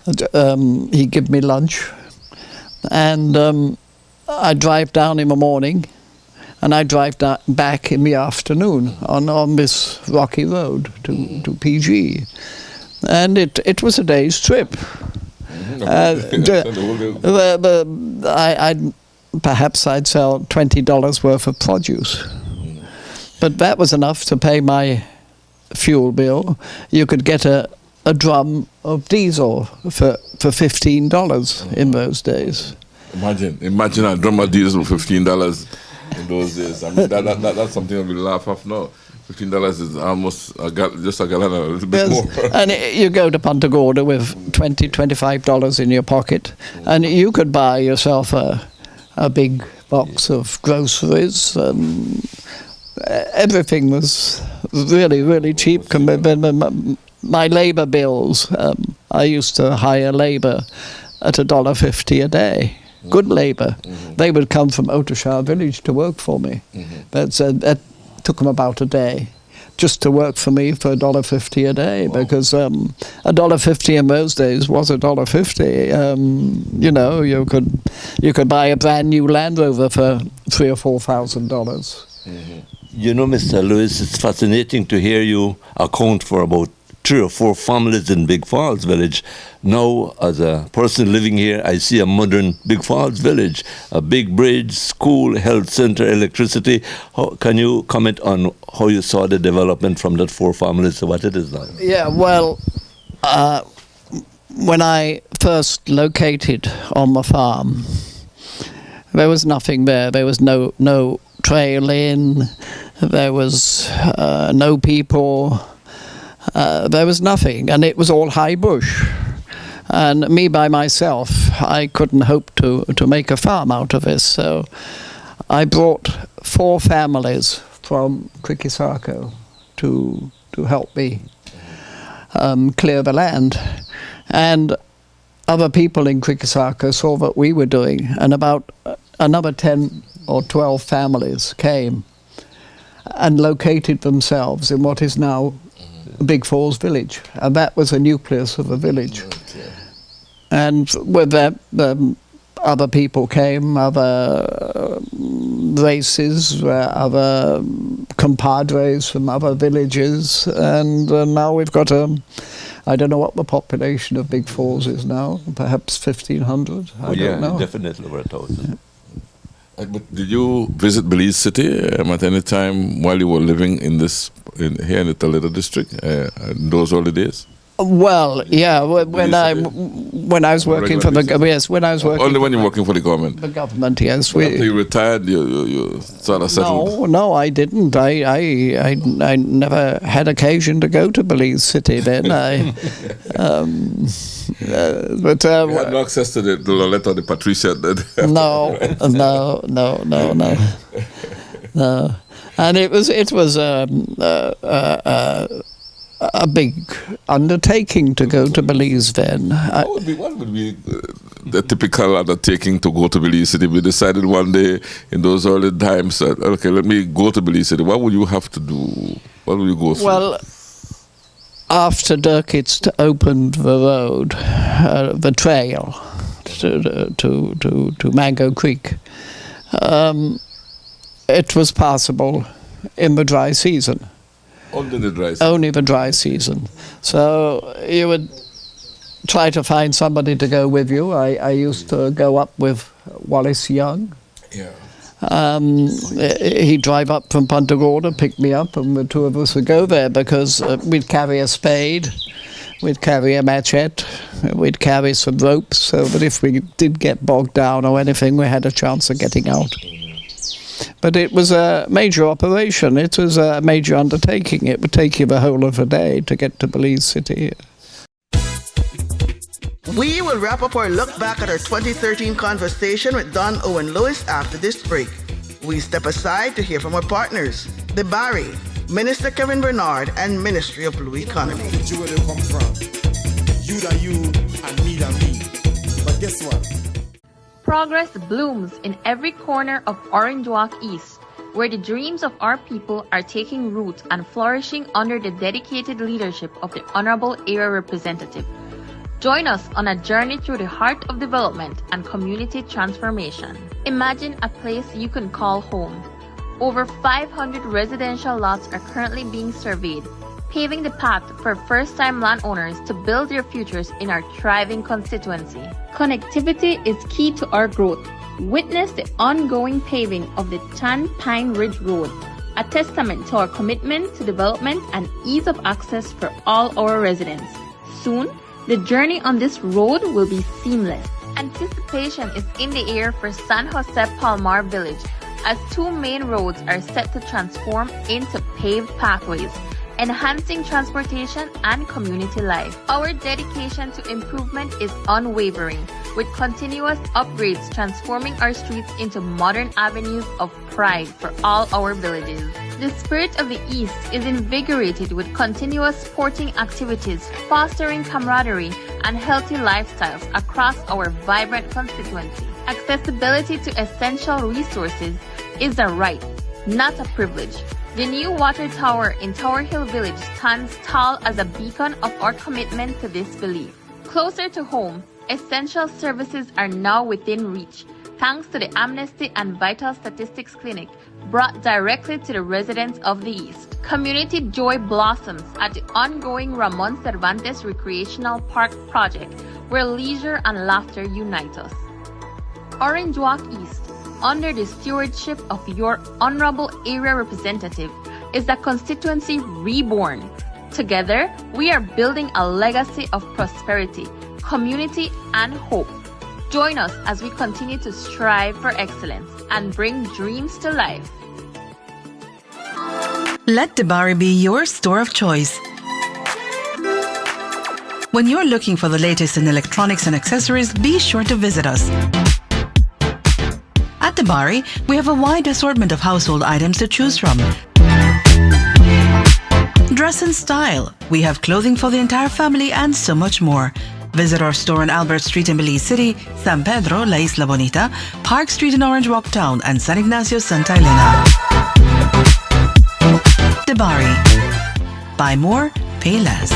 He'd give me lunch, and I'd drive down in the morning, and I'd drive back in the afternoon on this rocky road to PG. And it was a day's trip. Perhaps I'd sell $20 worth of produce. But that was enough to pay my fuel bill. You could get a drum of diesel for $15 in those days. Imagine a drum of diesel for $15 in those days. I mean, that's something that we laugh off now. $15 is almost just a gallon, a little bit more. And you go to Punta Gorda with $20, $25 in your pocket, and you could buy yourself a big box of groceries. Everything was really, really cheap. My labour bills, I used to hire labour at $1.50 a day. Good labour. They would come from Otashar village to work for me. That took them about a day just to work for me for $1.50 a day. Wow. Because $1.50 in those days was $1.50. You know, you could buy a brand new Land Rover for $3,000 or $4,000. You know, Mr. Lewis, it's fascinating to hear you account for about 3 or 4 families in Big Falls village. Now, as a person living here, I see a modern Big Falls village, a big bridge, school, health center, electricity. Can you comment on how you saw the development from that 4 families to what it is now? Yeah, well, when I first located on the farm, there was nothing there. There was no trail in, there was no people. There was nothing, and it was all high bush. And me by myself, I couldn't hope to make a farm out of this. So I brought 4 families from Quikisarko to help me clear the land. And other people in Quikisarko saw what we were doing, and about another 10 or 12 families came and located themselves in what is now Big Falls village, and that was a nucleus of a village. And with that, other people came, other races, other compadres from other villages, and now we've got I don't know what the population of Big Falls is now, perhaps 1,500. I don't know. Definitely over 1,000. Yeah. But did you visit Belize City at any time while you were living here in the Toledo District in those early days? Well, yeah. When I was working for the only when you're working for the government. The government, yes. After you retired, you sort of settled. No, I didn't. I never had occasion to go to Belize City then. But you had no access to the letter of the Patricia. No. And it was a big undertaking to go to Belize then. What would be the typical undertaking to go to Belize City? We decided one day in those early times, okay, let me go to Belize City. What would you have to do? What would you go through? Well, after Dirkitz opened the road, the trail to Mango Creek, it was passable in the dry season. Only the dry season? Only the dry season. So you would try to find somebody to go with you. I used to go up with Wallace Young. Yeah. He'd drive up from Punta Gorda, pick me up, and the 2 of us would go there because we'd carry a spade, we'd carry a machete, we'd carry some ropes so that if we did get bogged down or anything, we had a chance of getting out. But it was a major operation. It was a major undertaking. It would take you the whole of a day to get to Belize City. We will wrap up our look back at our 2013 conversation with Don Owen Lewis after this break. We step aside to hear from our partners. The Barry, Minister Kevin Bernard, and Ministry of Blue Economy. Where they come from. You that you and me that me. But guess what? Progress blooms in every corner of Orange Walk East, where the dreams of our people are taking root and flourishing under the dedicated leadership of the Honorable Area Representative. Join us on a journey through the heart of development and community transformation. Imagine a place you can call home. Over 500 residential lots are currently being surveyed, paving the path for first-time landowners to build their futures in our thriving constituency. Connectivity is key to our growth. Witness the ongoing paving of the Chan Pine Ridge Road, a testament to our commitment to development and ease of access for all our residents. Soon, the journey on this road will be seamless. Anticipation is in the air for San Jose Palmar Village, as two main roads are set to transform into paved pathways, enhancing transportation and community life. Our dedication to improvement is unwavering, with continuous upgrades transforming our streets into modern avenues of pride for all our villages. The spirit of the East is invigorated with continuous sporting activities, fostering camaraderie and healthy lifestyles across our vibrant constituency. Accessibility to essential resources is a right, not a privilege. The new water tower in Tower Hill Village stands tall as a beacon of our commitment to this belief. Closer to home, essential services are now within reach, thanks to the Amnesty and Vital Statistics Clinic brought directly to the residents of the East. Community joy blossoms at the ongoing Ramon Cervantes Recreational Park project, where leisure and laughter unite us. Orange Walk East, under the stewardship of your Honorable Area Representative, is a constituency reborn. Together, we are building a legacy of prosperity, community, and hope. Join us as we continue to strive for excellence and bring dreams to life. Let Debari be your store of choice. When you're looking for the latest in electronics and accessories, be sure to visit us. At Debari, we have a wide assortment of household items to choose from. Dress in style. We have clothing for the entire family and so much more. Visit our store on Albert Street in Belize City, San Pedro, La Isla Bonita, Park Street in Orange Walk Town, and San Ignacio, Santa Elena. Debari. Buy more, pay less.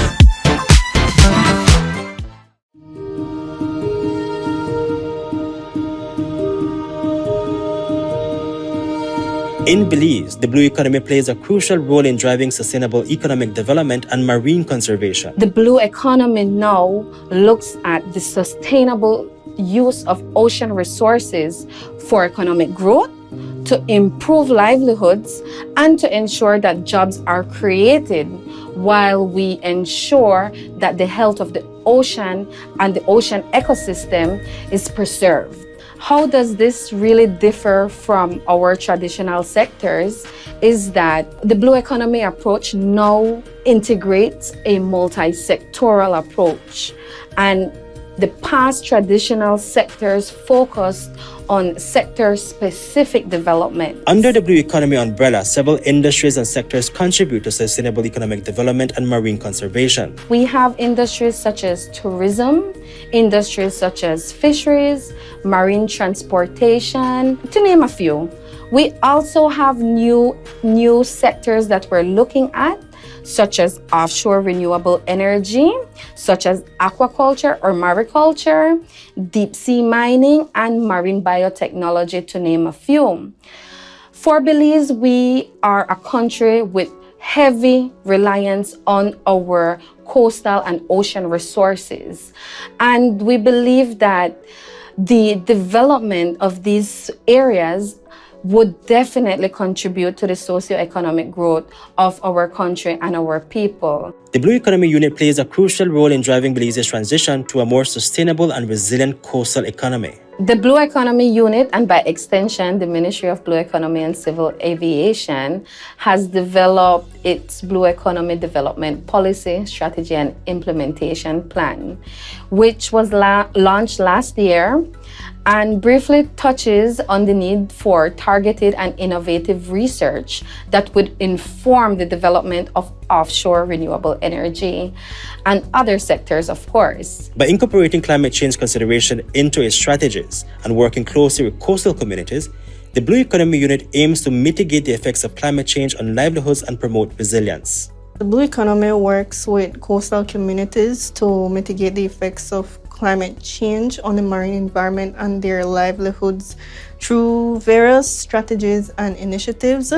In Belize, the blue economy plays a crucial role in driving sustainable economic development and marine conservation. The blue economy now looks at the sustainable use of ocean resources for economic growth, to improve livelihoods, and to ensure that jobs are created while we ensure that the health of the ocean and the ocean ecosystem is preserved. How does this really differ from our traditional sectors is that the blue economy approach now integrates a multi-sectoral approach, and the past traditional sectors focused on sector-specific development. Under the blue economy umbrella, several industries and sectors contribute to sustainable economic development and marine conservation. We have industries such as tourism, industries such as fisheries, marine transportation, to name a few. We also have new sectors that we're looking at, such as offshore renewable energy, such as aquaculture or mariculture, deep sea mining, and marine biotechnology, to name a few. For Belize, we are a country with heavy reliance on our coastal and ocean resources. And we believe that the development of these areas would definitely contribute to the socio-economic growth of our country and our people. The Blue Economy Unit plays a crucial role in driving Belize's transition to a more sustainable and resilient coastal economy. The Blue Economy Unit, and by extension, the Ministry of Blue Economy and Civil Aviation, has developed its Blue Economy Development Policy, Strategy and Implementation Plan, which was launched last year and briefly touches on the need for targeted and innovative research that would inform the development of offshore renewable energy and other sectors, of course. By incorporating climate change consideration into its strategies and working closely with coastal communities, the Blue Economy Unit aims to mitigate the effects of climate change on livelihoods and promote resilience. The Blue Economy works with coastal communities to mitigate the effects of climate change on the marine environment and their livelihoods through various strategies and initiatives.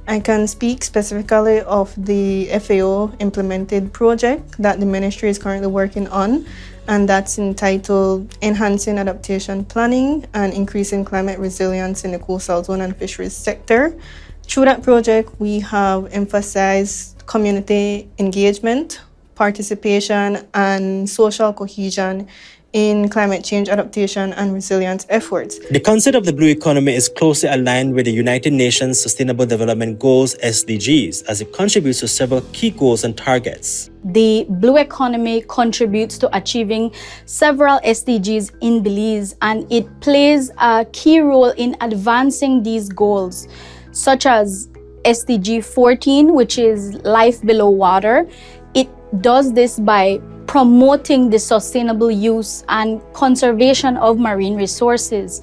I can speak specifically of the FAO implemented project that the ministry is currently working on, and that's entitled Enhancing Adaptation Planning and Increasing Climate Resilience in the Coastal Zone and Fisheries Sector. Through that project, we have emphasized community engagement, participation, and social cohesion in climate change adaptation and resilience efforts. The concept of the Blue Economy is closely aligned with the United Nations Sustainable Development Goals (SDGs) as it contributes to several key goals and targets. The Blue Economy contributes to achieving several SDGs in Belize, and it plays a key role in advancing these goals, such as SDG 14, which is life below water. It does this by promoting the sustainable use and conservation of marine resources.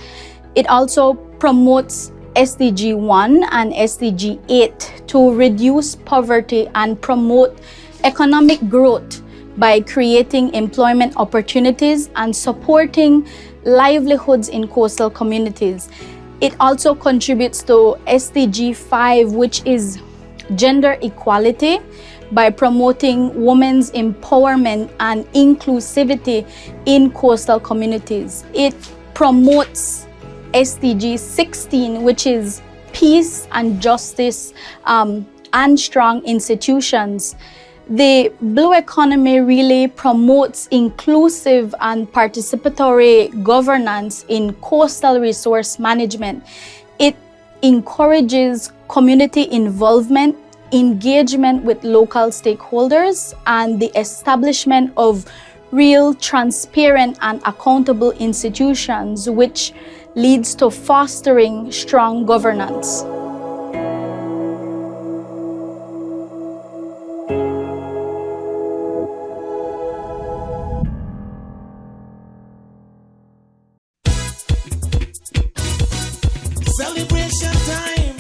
It also promotes SDG 1 and SDG 8 to reduce poverty and promote economic growth by creating employment opportunities and supporting livelihoods in coastal communities. It also contributes to SDG 5, which is gender equality, by promoting women's empowerment and inclusivity in coastal communities. It promotes SDG 16, which is peace and justice and strong institutions. The Blue Economy really promotes inclusive and participatory governance in coastal resource management. It encourages community involvement, engagement with local stakeholders, and the establishment of real, transparent, and accountable institutions, which leads to fostering strong governance. Celebration time.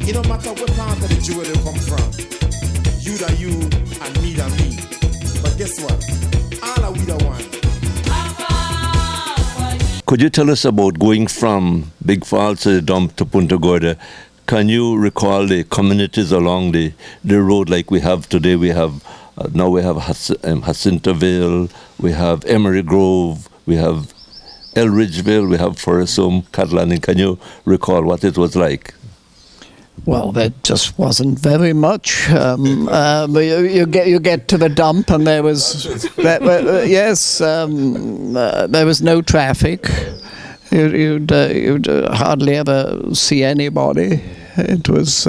It don't matter what part of the jewel they come from. You that you and me that me. But guess what? All are we the one. Could you tell us about going from Big Falls to the dump to Punta Gorda? Can you recall the communities along the road like we have today? We have now we have Jacintoville, we have Emery Grove, we have Elridgeville, we have Forest Home, Catalan. Can you recall what it was like? Well, there just wasn't very much. You get to the dump, and there was there was no traffic. You'd hardly ever see anybody. It was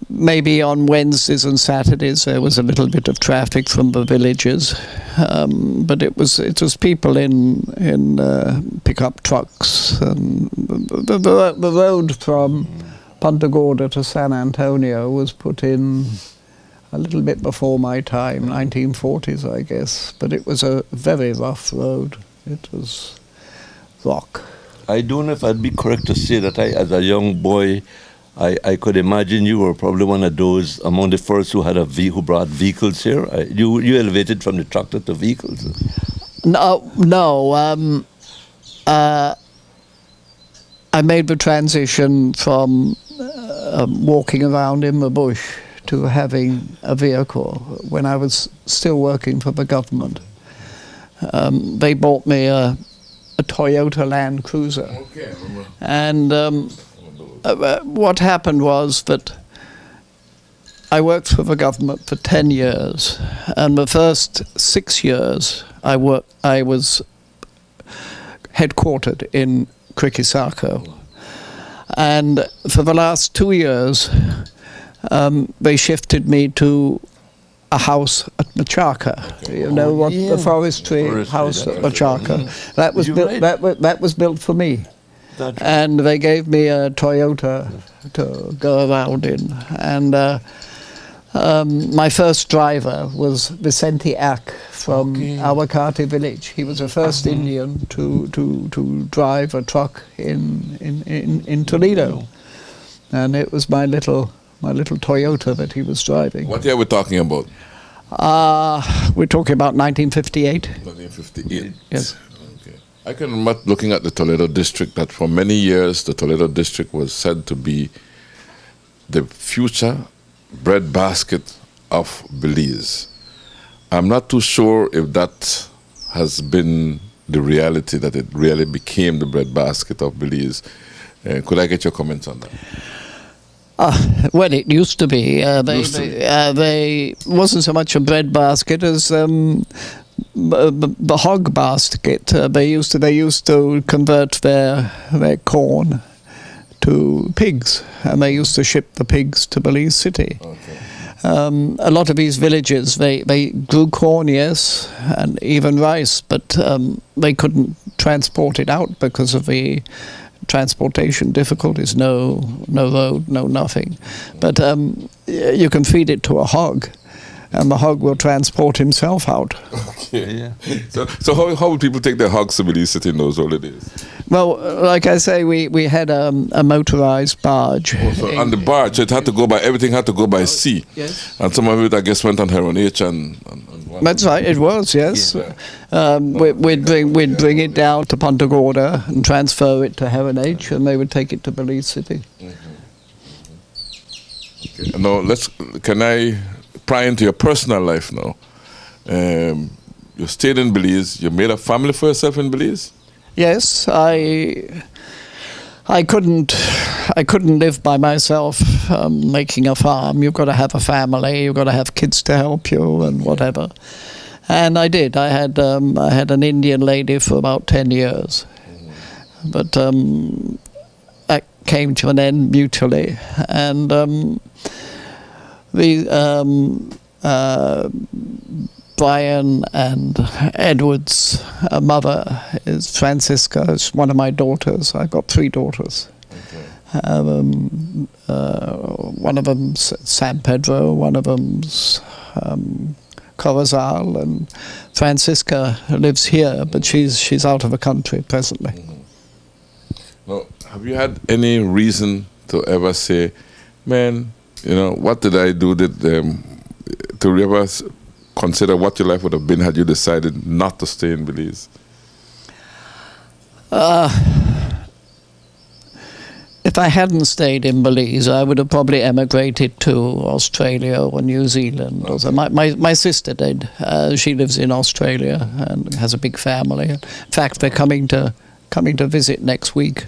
maybe on Wednesdays and Saturdays there was a little bit of traffic from the villages, but it was people in pickup trucks, and the road from Punta Gorda to San Antonio was put in a little bit before my time, 1940s, I guess. But it was a very rough road. It was rock. I don't know if I'd be correct to say that as a young boy, I could imagine you were probably one of those among the first who brought vehicles here. You elevated from the tractor to vehicles. No. I made the transition from walking around in the bush to having a vehicle when I was still working for the government. They bought me a Toyota Land Cruiser. Okay. And what happened was that I worked for the government for 10 years, and the first 6 years I was headquartered in Krikisako. And for the last 2 years, they shifted me to a house at Machaca. Okay. You know what the forestry house at Machaca? That was built. That was built for me. And they gave me a Toyota to go around in. And my first driver was Vicente Ack from Awakati village. He was the first Indian to drive a truck in Toledo, and it was my little Toyota that he was driving. What year are we talking about? We're talking about 1958. 1958. Yes. Okay. I can remember looking at the Toledo District that for many years the Toledo District was said to be the future breadbasket of Belize. I'm not too sure if that has been the reality, that it really became the breadbasket of Belize. Could I get your comments on that? Well, it used to be. They wasn't so much a breadbasket as the hog basket. They used to convert their corn to pigs, and they used to ship the pigs to Belize City. Okay. A lot of these villages, they grew corn, yes, and even rice, but they couldn't transport it out because of the transportation difficulties. No road, no nothing. But you can feed it to a hog, and the hog will transport himself out. Okay. Yeah. So how would people take their hogs to Belize City in those early days? Well, like I say, we had a motorized barge. On the barge, everything had to go by sea. Yes. And some of it, I guess, went on Heron H and that's right, it was, yes. Yeah. We'd bring it down to Punta Gorda and transfer it to Heron H, and they would take it to Belize City. Okay. Now, can I pry into your personal life now? You stayed in Belize. You made a family for yourself in Belize? Yes, I couldn't live by myself making a farm. You've got to have a family. You've got to have kids to help you and whatever. And I did. I had an Indian lady for about 10 years, but that came to an end mutually. And Brian and Edward's mother is Francisca. It's one of my daughters. I've got 3 daughters. Okay. One of them's San Pedro, one of them's Corozal, and Francisca lives here, but she's out of the country presently. Now, have you had any reason to ever say, man, what did I do to ever consider what your life would have been had you decided not to stay in Belize? If I hadn't stayed in Belize, I would have probably emigrated to Australia or New Zealand. Okay. My sister did. She lives in Australia and has a big family. In fact, they're coming to visit next week.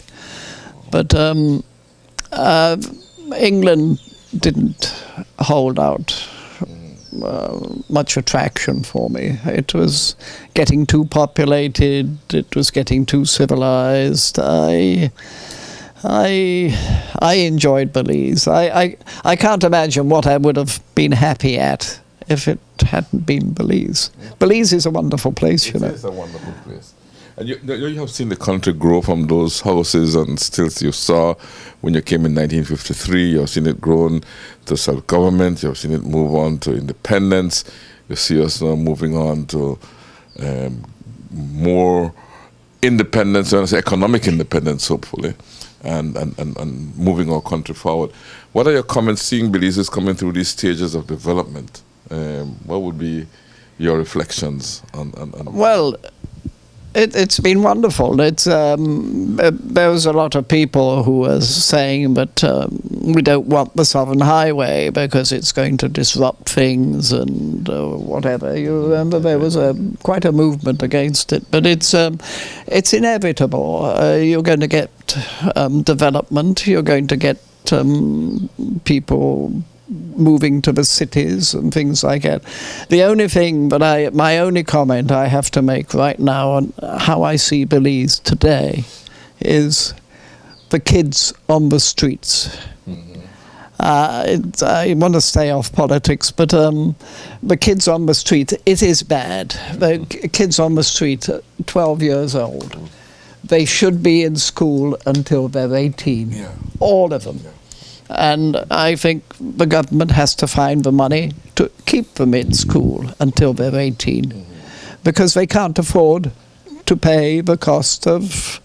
But England didn't hold out much attraction for me. It was getting too populated. It was getting too civilized. I enjoyed Belize. I can't imagine what I would have been happy at if it hadn't been Belize. Belize is a wonderful place, It is a wonderful place. And you have seen the country grow from those houses and stills you saw when you came in 1953. You have seen it grow to self-government. You have seen it move on to independence. You see us now moving on to more independence, economic independence, hopefully, and moving our country forward. What are your comments seeing Belize coming through these stages of development? What would be your reflections on Well, it's been wonderful. There was a lot of people who were saying that we don't want the Southern Highway because it's going to disrupt things and whatever. You remember there was quite a movement against it, but it's inevitable. You're going to get development. You're going to get people moving to the cities and things like that. The only thing, my only comment I have to make right now on how I see Belize today is the kids on the streets. I want to stay off politics, but the kids on the street, it is bad. The kids on the street, 12 years old, they should be in school until they're 18, all of them. And I think the government has to find the money to keep them in school until they're 18, because they can't afford to pay the cost of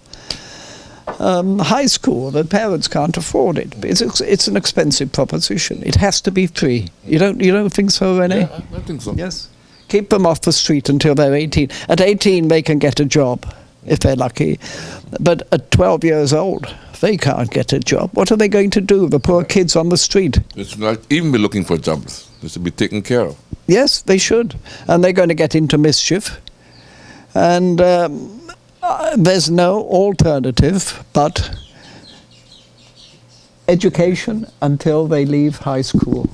high school. The parents can't afford it. It's an expensive proposition. It has to be free. You don't think so, Rene? Yeah, I think so. Yes. Keep them off the street until they're 18. At 18, they can get a job if they're lucky. But at 12 years old, they can't get a job. What are they going to do? The poor kids on the street. They should not even be looking for jobs. They should be taken care of. Yes, they should. And they're going to get into mischief. And there's no alternative but education until they leave high school.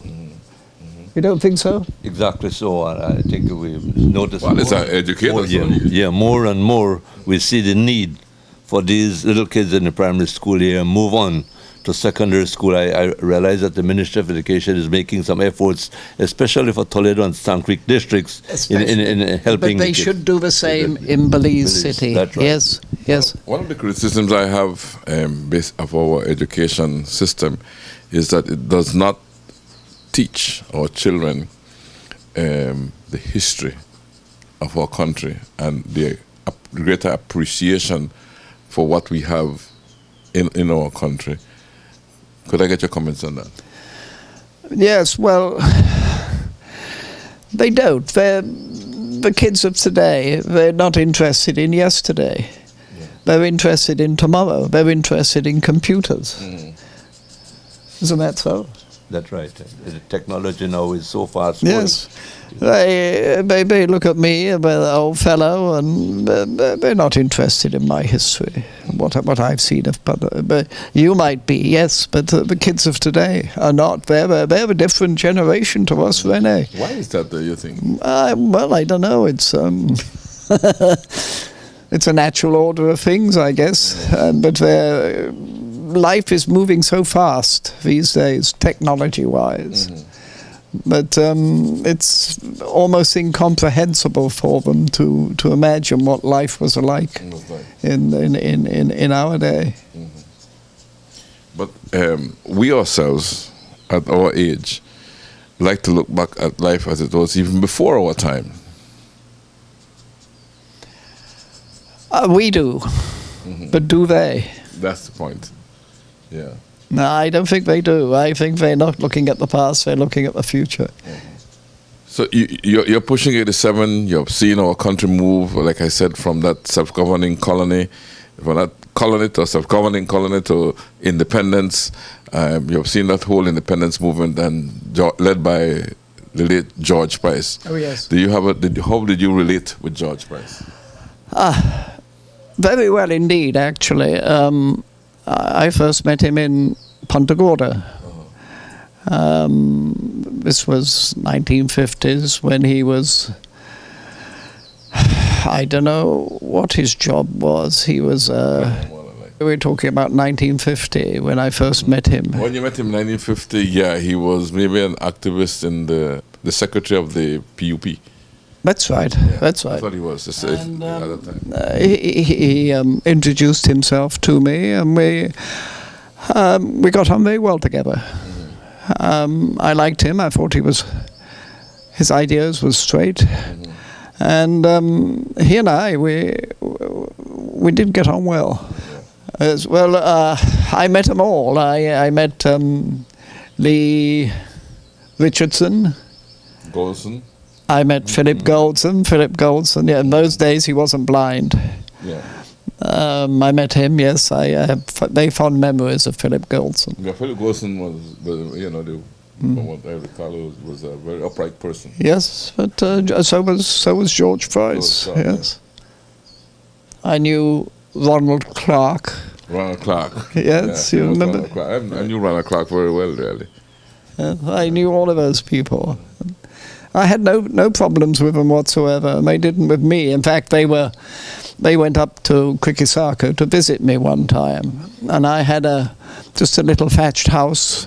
You don't think so? Exactly so. I think we've noticed. Well, it's our educators. More and more we see the need for these little kids in the primary school here move on to secondary school. I realize that the Ministry of Education is making some efforts, especially for Toledo and Sand Creek districts, in helping. But they should do the same in Belize City. That's right. Yes, yes. One of the criticisms I have based of our education system is that it does not teach our children the history of our country and the greater appreciation for what we have in our country. Could I get your comments on that? Yes, well, they don't. The kids of today, they're not interested in yesterday. Yeah. They're interested in tomorrow. They're interested in computers. Isn't that so? That's right. The technology now is so fast. Yes. They look at me, an old fellow, and they're not interested in my history, what I've seen of. But you might be, yes, but the kids of today are not. They're a different generation to us, Rene. Why is that, do you think? Well, I don't know. It's it's a natural order of things, I guess. But life is moving so fast these days, technology-wise. But it's almost incomprehensible for them to imagine what life was like in our day. But we ourselves, at our age, like to look back at life as it was even before our time. We do, but do they? That's the point. Yeah. No, I don't think they do. I think they're not looking at the past, they're looking at the future. So you're pushing 87, you're seeing our country move, like I said, from that self-governing colony, from that colony to self-governing colony to independence. You've seen that whole independence movement and led by the late George Price. Oh, yes. How did you relate with George Price? Very well indeed, actually. I first met him in Punta Gorda. This was 1950s when he was, I don't know what his job was. He was, we were talking about 1950 when I first met him. When you met him in 1950, yeah, he was maybe an activist in the secretary of the PUP. That's right. Yeah, that's right. I thought he was at that time. He introduced himself to me, and we got on very well together. I liked him. I thought his ideas were straight, and he and I we did get on well. As well, I met them all. I met Lee Richardson. Golson. I met Philip Goldson, yeah, in those days he wasn't blind. Yeah. I met him, yes. I have very fond memories of Philip Goldson. Yeah, Philip Goldson was, from what I recall, was a very upright person. Yes, but so was George Price, yes. Yeah. I knew Ronald Clark. Ronald Clark. Yes, you remember? I knew Ronald Clark very well, really. I knew all of those people. I had no problems with them whatsoever, and they didn't with me. In fact, they went up to Kwikisako to visit me one time, and I had just a little thatched house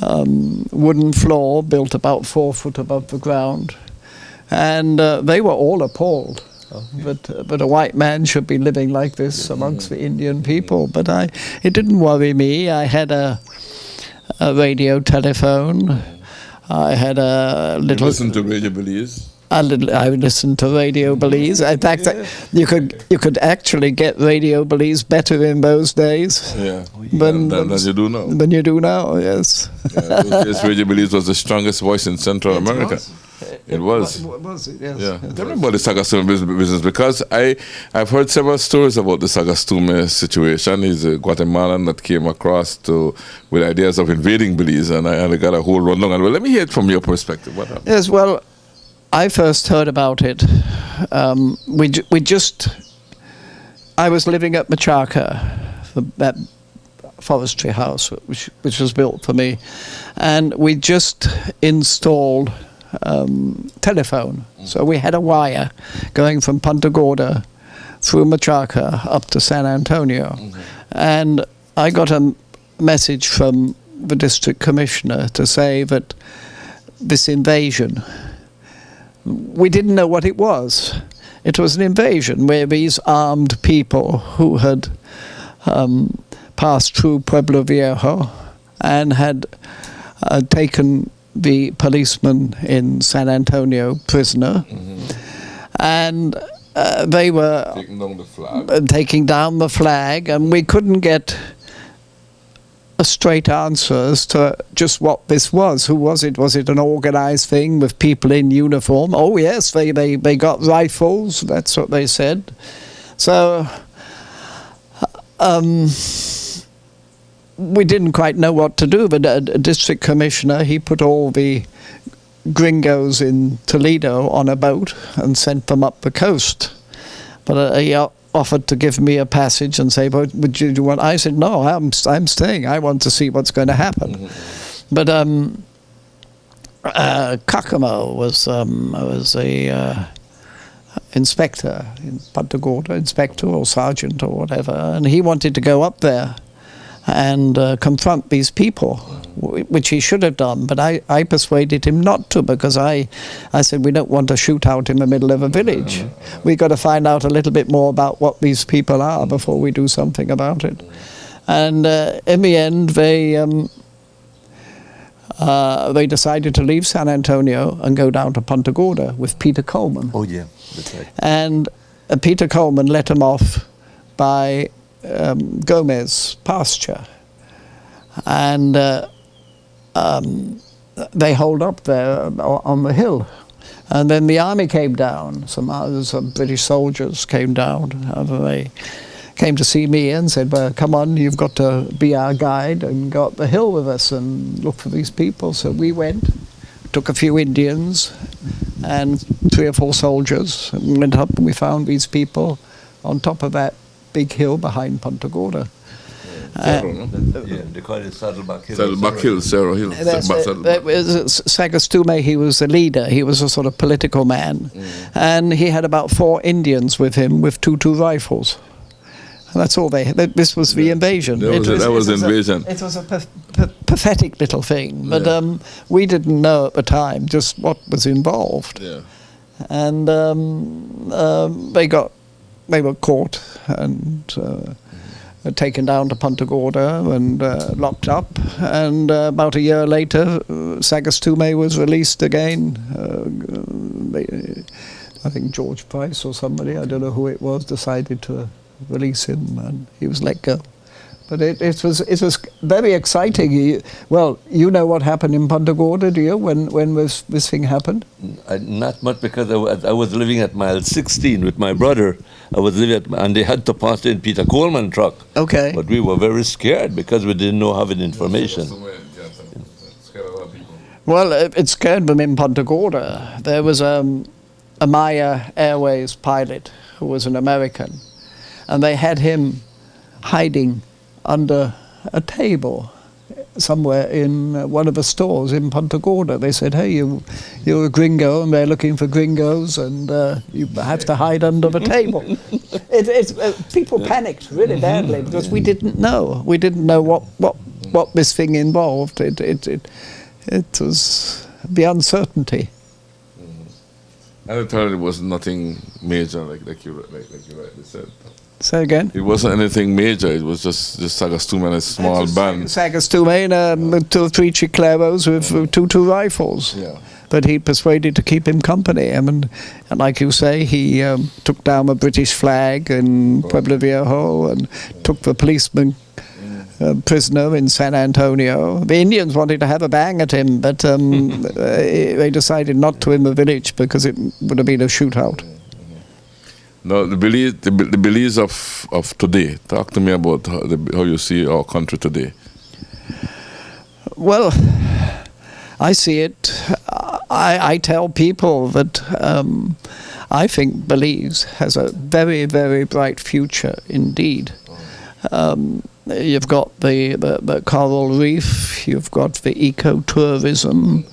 wooden floor built about 4 foot above the ground. And they were all appalled that a white man should be living like this amongst the Indian people. But it didn't worry me. I had a radio telephone. I had a little... You listened to Radio Belize? I listened to Radio Belize. In fact, you could actually get Radio Belize better in those days. Yeah, than you do now. Than you do now, yes. Those Radio Belize was the strongest voice in Central America. It was. Was it? Yes. Yeah. Tell me about the Sagastume business, because I've heard several stories about the Sagastume situation. He's a Guatemalan that came across with ideas of invading Belize, and I got a whole rundown. Well, let me hear it from your perspective. What happened? Yes, well, I first heard about it. I was living at Machaca, that forestry house which was built for me, and we just installed telephone. So we had a wire going from Punta Gorda through Machaca up to San Antonio. And I got a message from the district commissioner to say that this invasion, we didn't know what it was. It was an invasion where these armed people who had passed through Pueblo Viejo and had taken the policeman in San Antonio prisoner, and they were taking down the flag, and we couldn't get a straight answer as to just what this was. Who was it? Was it an organized thing with people in uniform? Oh yes, they got rifles, that's what they said. So we didn't quite know what to do, but a district commissioner, he put all the gringos in Toledo on a boat and sent them up the coast. But he offered to give me a passage and say, well, would you want? I said, no, I'm staying. I want to see what's going to happen. But Kakamo was a inspector in Punta Gorda, inspector or sergeant or whatever, and he wanted to go up there and confront these people, which he should have done, but I persuaded him not to, because I said, we don't want a shootout in the middle of a village. We've got to find out a little bit more about what these people are before we do something about it. And in the end, they decided to leave San Antonio and go down to Punta Gorda with Peter Coleman. Oh yeah, that's right. And Peter Coleman let him off by Gomez pasture, and they holed up there on the hill, and then the army came down. Some British soldiers came down. They came to see me and said, well, come on, you've got to be our guide and go up the hill with us and look for these people. So we went, took a few Indians and 3 or 4 soldiers, and went up and we found these people on top of that big hill behind Punta Gorda. They call it Saddleback Hill. Saddleback Hill, Cerro Hill. Sagastume, he was the leader. He was a sort of political man. And he had about 4 Indians with him with 2 rifles. And that's all this was the invasion. That was the invasion. It was a pathetic little thing. But we didn't know at the time just what was involved. Yeah. And they were caught and taken down to Punta Gorda and locked up. And about a year later, Sagastume was released again. I think George Price or somebody, I don't know who it was, decided to release him, and he was let go. But it was very exciting. You know what happened in Punta Gorda, do you, when this thing happened? Not much, because I was living at mile 16 with my brother. I was living and they had to pass in Peter Coleman truck. Okay. But we were very scared because we didn't know having information. Well, it scared them in Punta Gorda. There was a Maya Airways pilot who was an American, and they had him hiding under a table somewhere in one of the stores in Punta Gorda. They said, hey, you're a gringo, and they're looking for gringos, and you have to hide under the table. People panicked really badly because we didn't know. We didn't know what what this thing involved. It was the uncertainty. At the time, it was nothing major, like you rightly said. Say again? It wasn't anything major. It was just Sagastume and a small band. Sagastume and 2 or 3 Chicleros with 2 rifles. Yeah. But he persuaded to keep him company. I mean, and like you say, he took down a British flag in Pueblo Viejo and took the policeman prisoner in San Antonio. The Indians wanted to have a bang at him, but they decided not to in the village because it would have been a shootout. Now, the Belize of today. Talk to me about how you see our country today. Well, I see it. I tell people that I think Belize has a very, very bright future indeed. You've got the coral reef, you've got the ecotourism,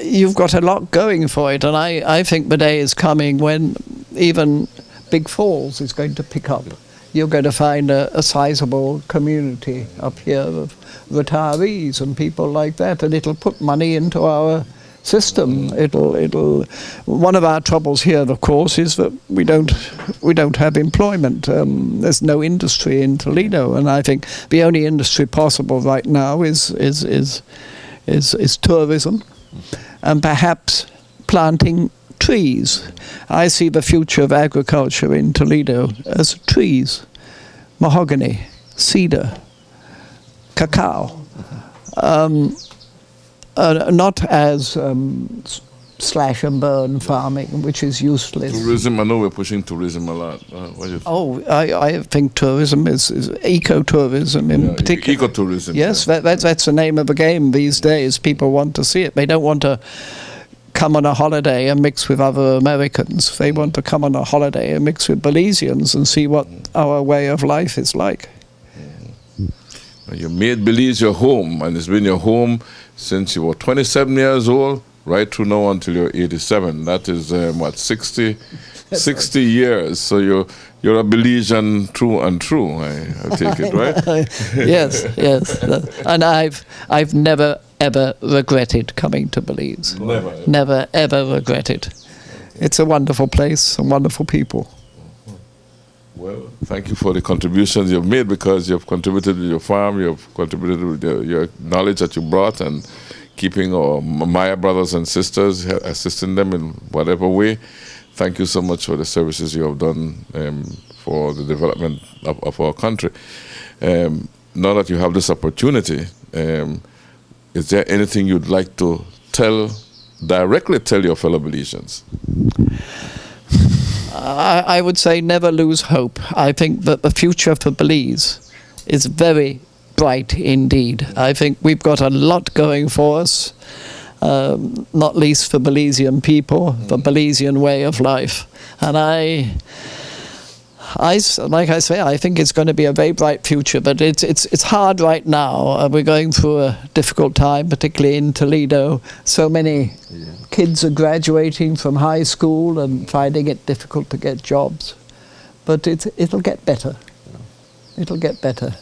you've got a lot going for it, and I think the day is coming when even Big Falls is going to pick up. You're going to find a sizable community up here of retirees and people like that, and it'll put money into our system. It'll. One of our troubles here, of course, is that we don't have employment. There's no industry in Toledo, and I think the only industry possible right now is tourism, and perhaps planting trees. I see the future of agriculture in Toledo as trees, mahogany, cedar, cacao. Not as slash and burn farming, which is useless. Tourism, I know we're pushing tourism a lot. What do you think? I think tourism is ecotourism in particular. Ecotourism. Yes, that's the name of the game these days. People want to see it. They don't want to come on a holiday and mix with other Americans. They want to come on a holiday and mix with Belizeans and see what our way of life is like. You made Belize your home, and it's been your home since you were 27 years old, right through now until you're 87. That is, 60 years. So you're a Belizean through and through, I take it, right? Yes. And I've never, ever regretted coming to Belize. Never, ever regretted. It's a wonderful place, some wonderful people. Well, thank you for the contributions you've made, because you've contributed with your farm, you've contributed with your knowledge that you brought, and keeping our Maya brothers and sisters, assisting them in whatever way. Thank you so much for the services you have done for the development of our country. Now that you have this opportunity, is there anything you'd like to directly tell your fellow Belizeans? I would say never lose hope. I think that the future for Belize is very bright indeed. I think we've got a lot going for us, not least for Belizean people, the Belizean way of life. And like I say, I think it's going to be a very bright future, but it's hard right now. We're going through a difficult time, particularly in Toledo. So many kids are graduating from high school and finding it difficult to get jobs. But it'll get better. It'll get better.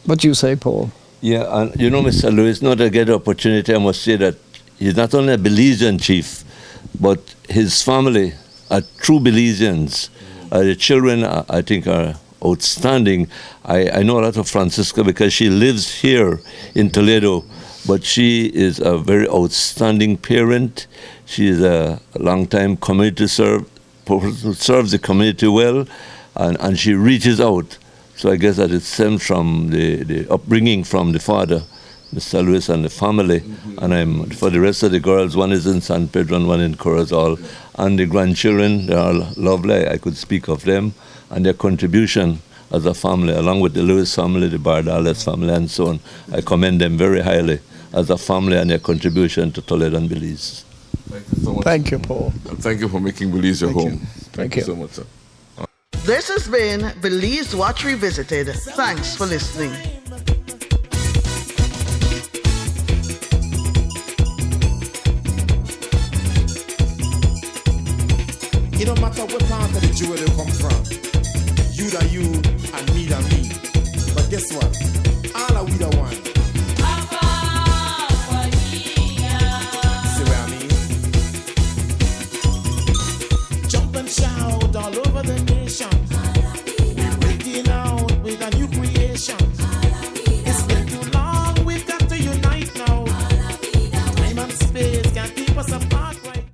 What do you say, Paul? Yeah, and you know, Mr. Lewis, now to get the opportunity, I must say that he's not only a Belizean chief, but his family are true Belizeans. The children, I think, are outstanding. I know a lot of Francisca because she lives here in Toledo, but she is a very outstanding parent. She is a long-time community serves the community well, and she reaches out. So I guess that it stems from the upbringing from the father, Mr. Lewis, and the family. And for the rest of the girls, one is in San Pedro and one in Corozal. And the grandchildren, they are lovely. I could speak of them and their contribution as a family, along with the Lewis family, the Bardales family, and so on. I commend them very highly as a family and their contribution to Toledo and Belize. Thank you so much. Thank you, Paul. And thank you for making Belize your home. Thank you so much, sir. This has been Belize Watch Revisited. Thanks for listening. It don't matter what part of the jewel they come from. You that you and me that me. But guess what?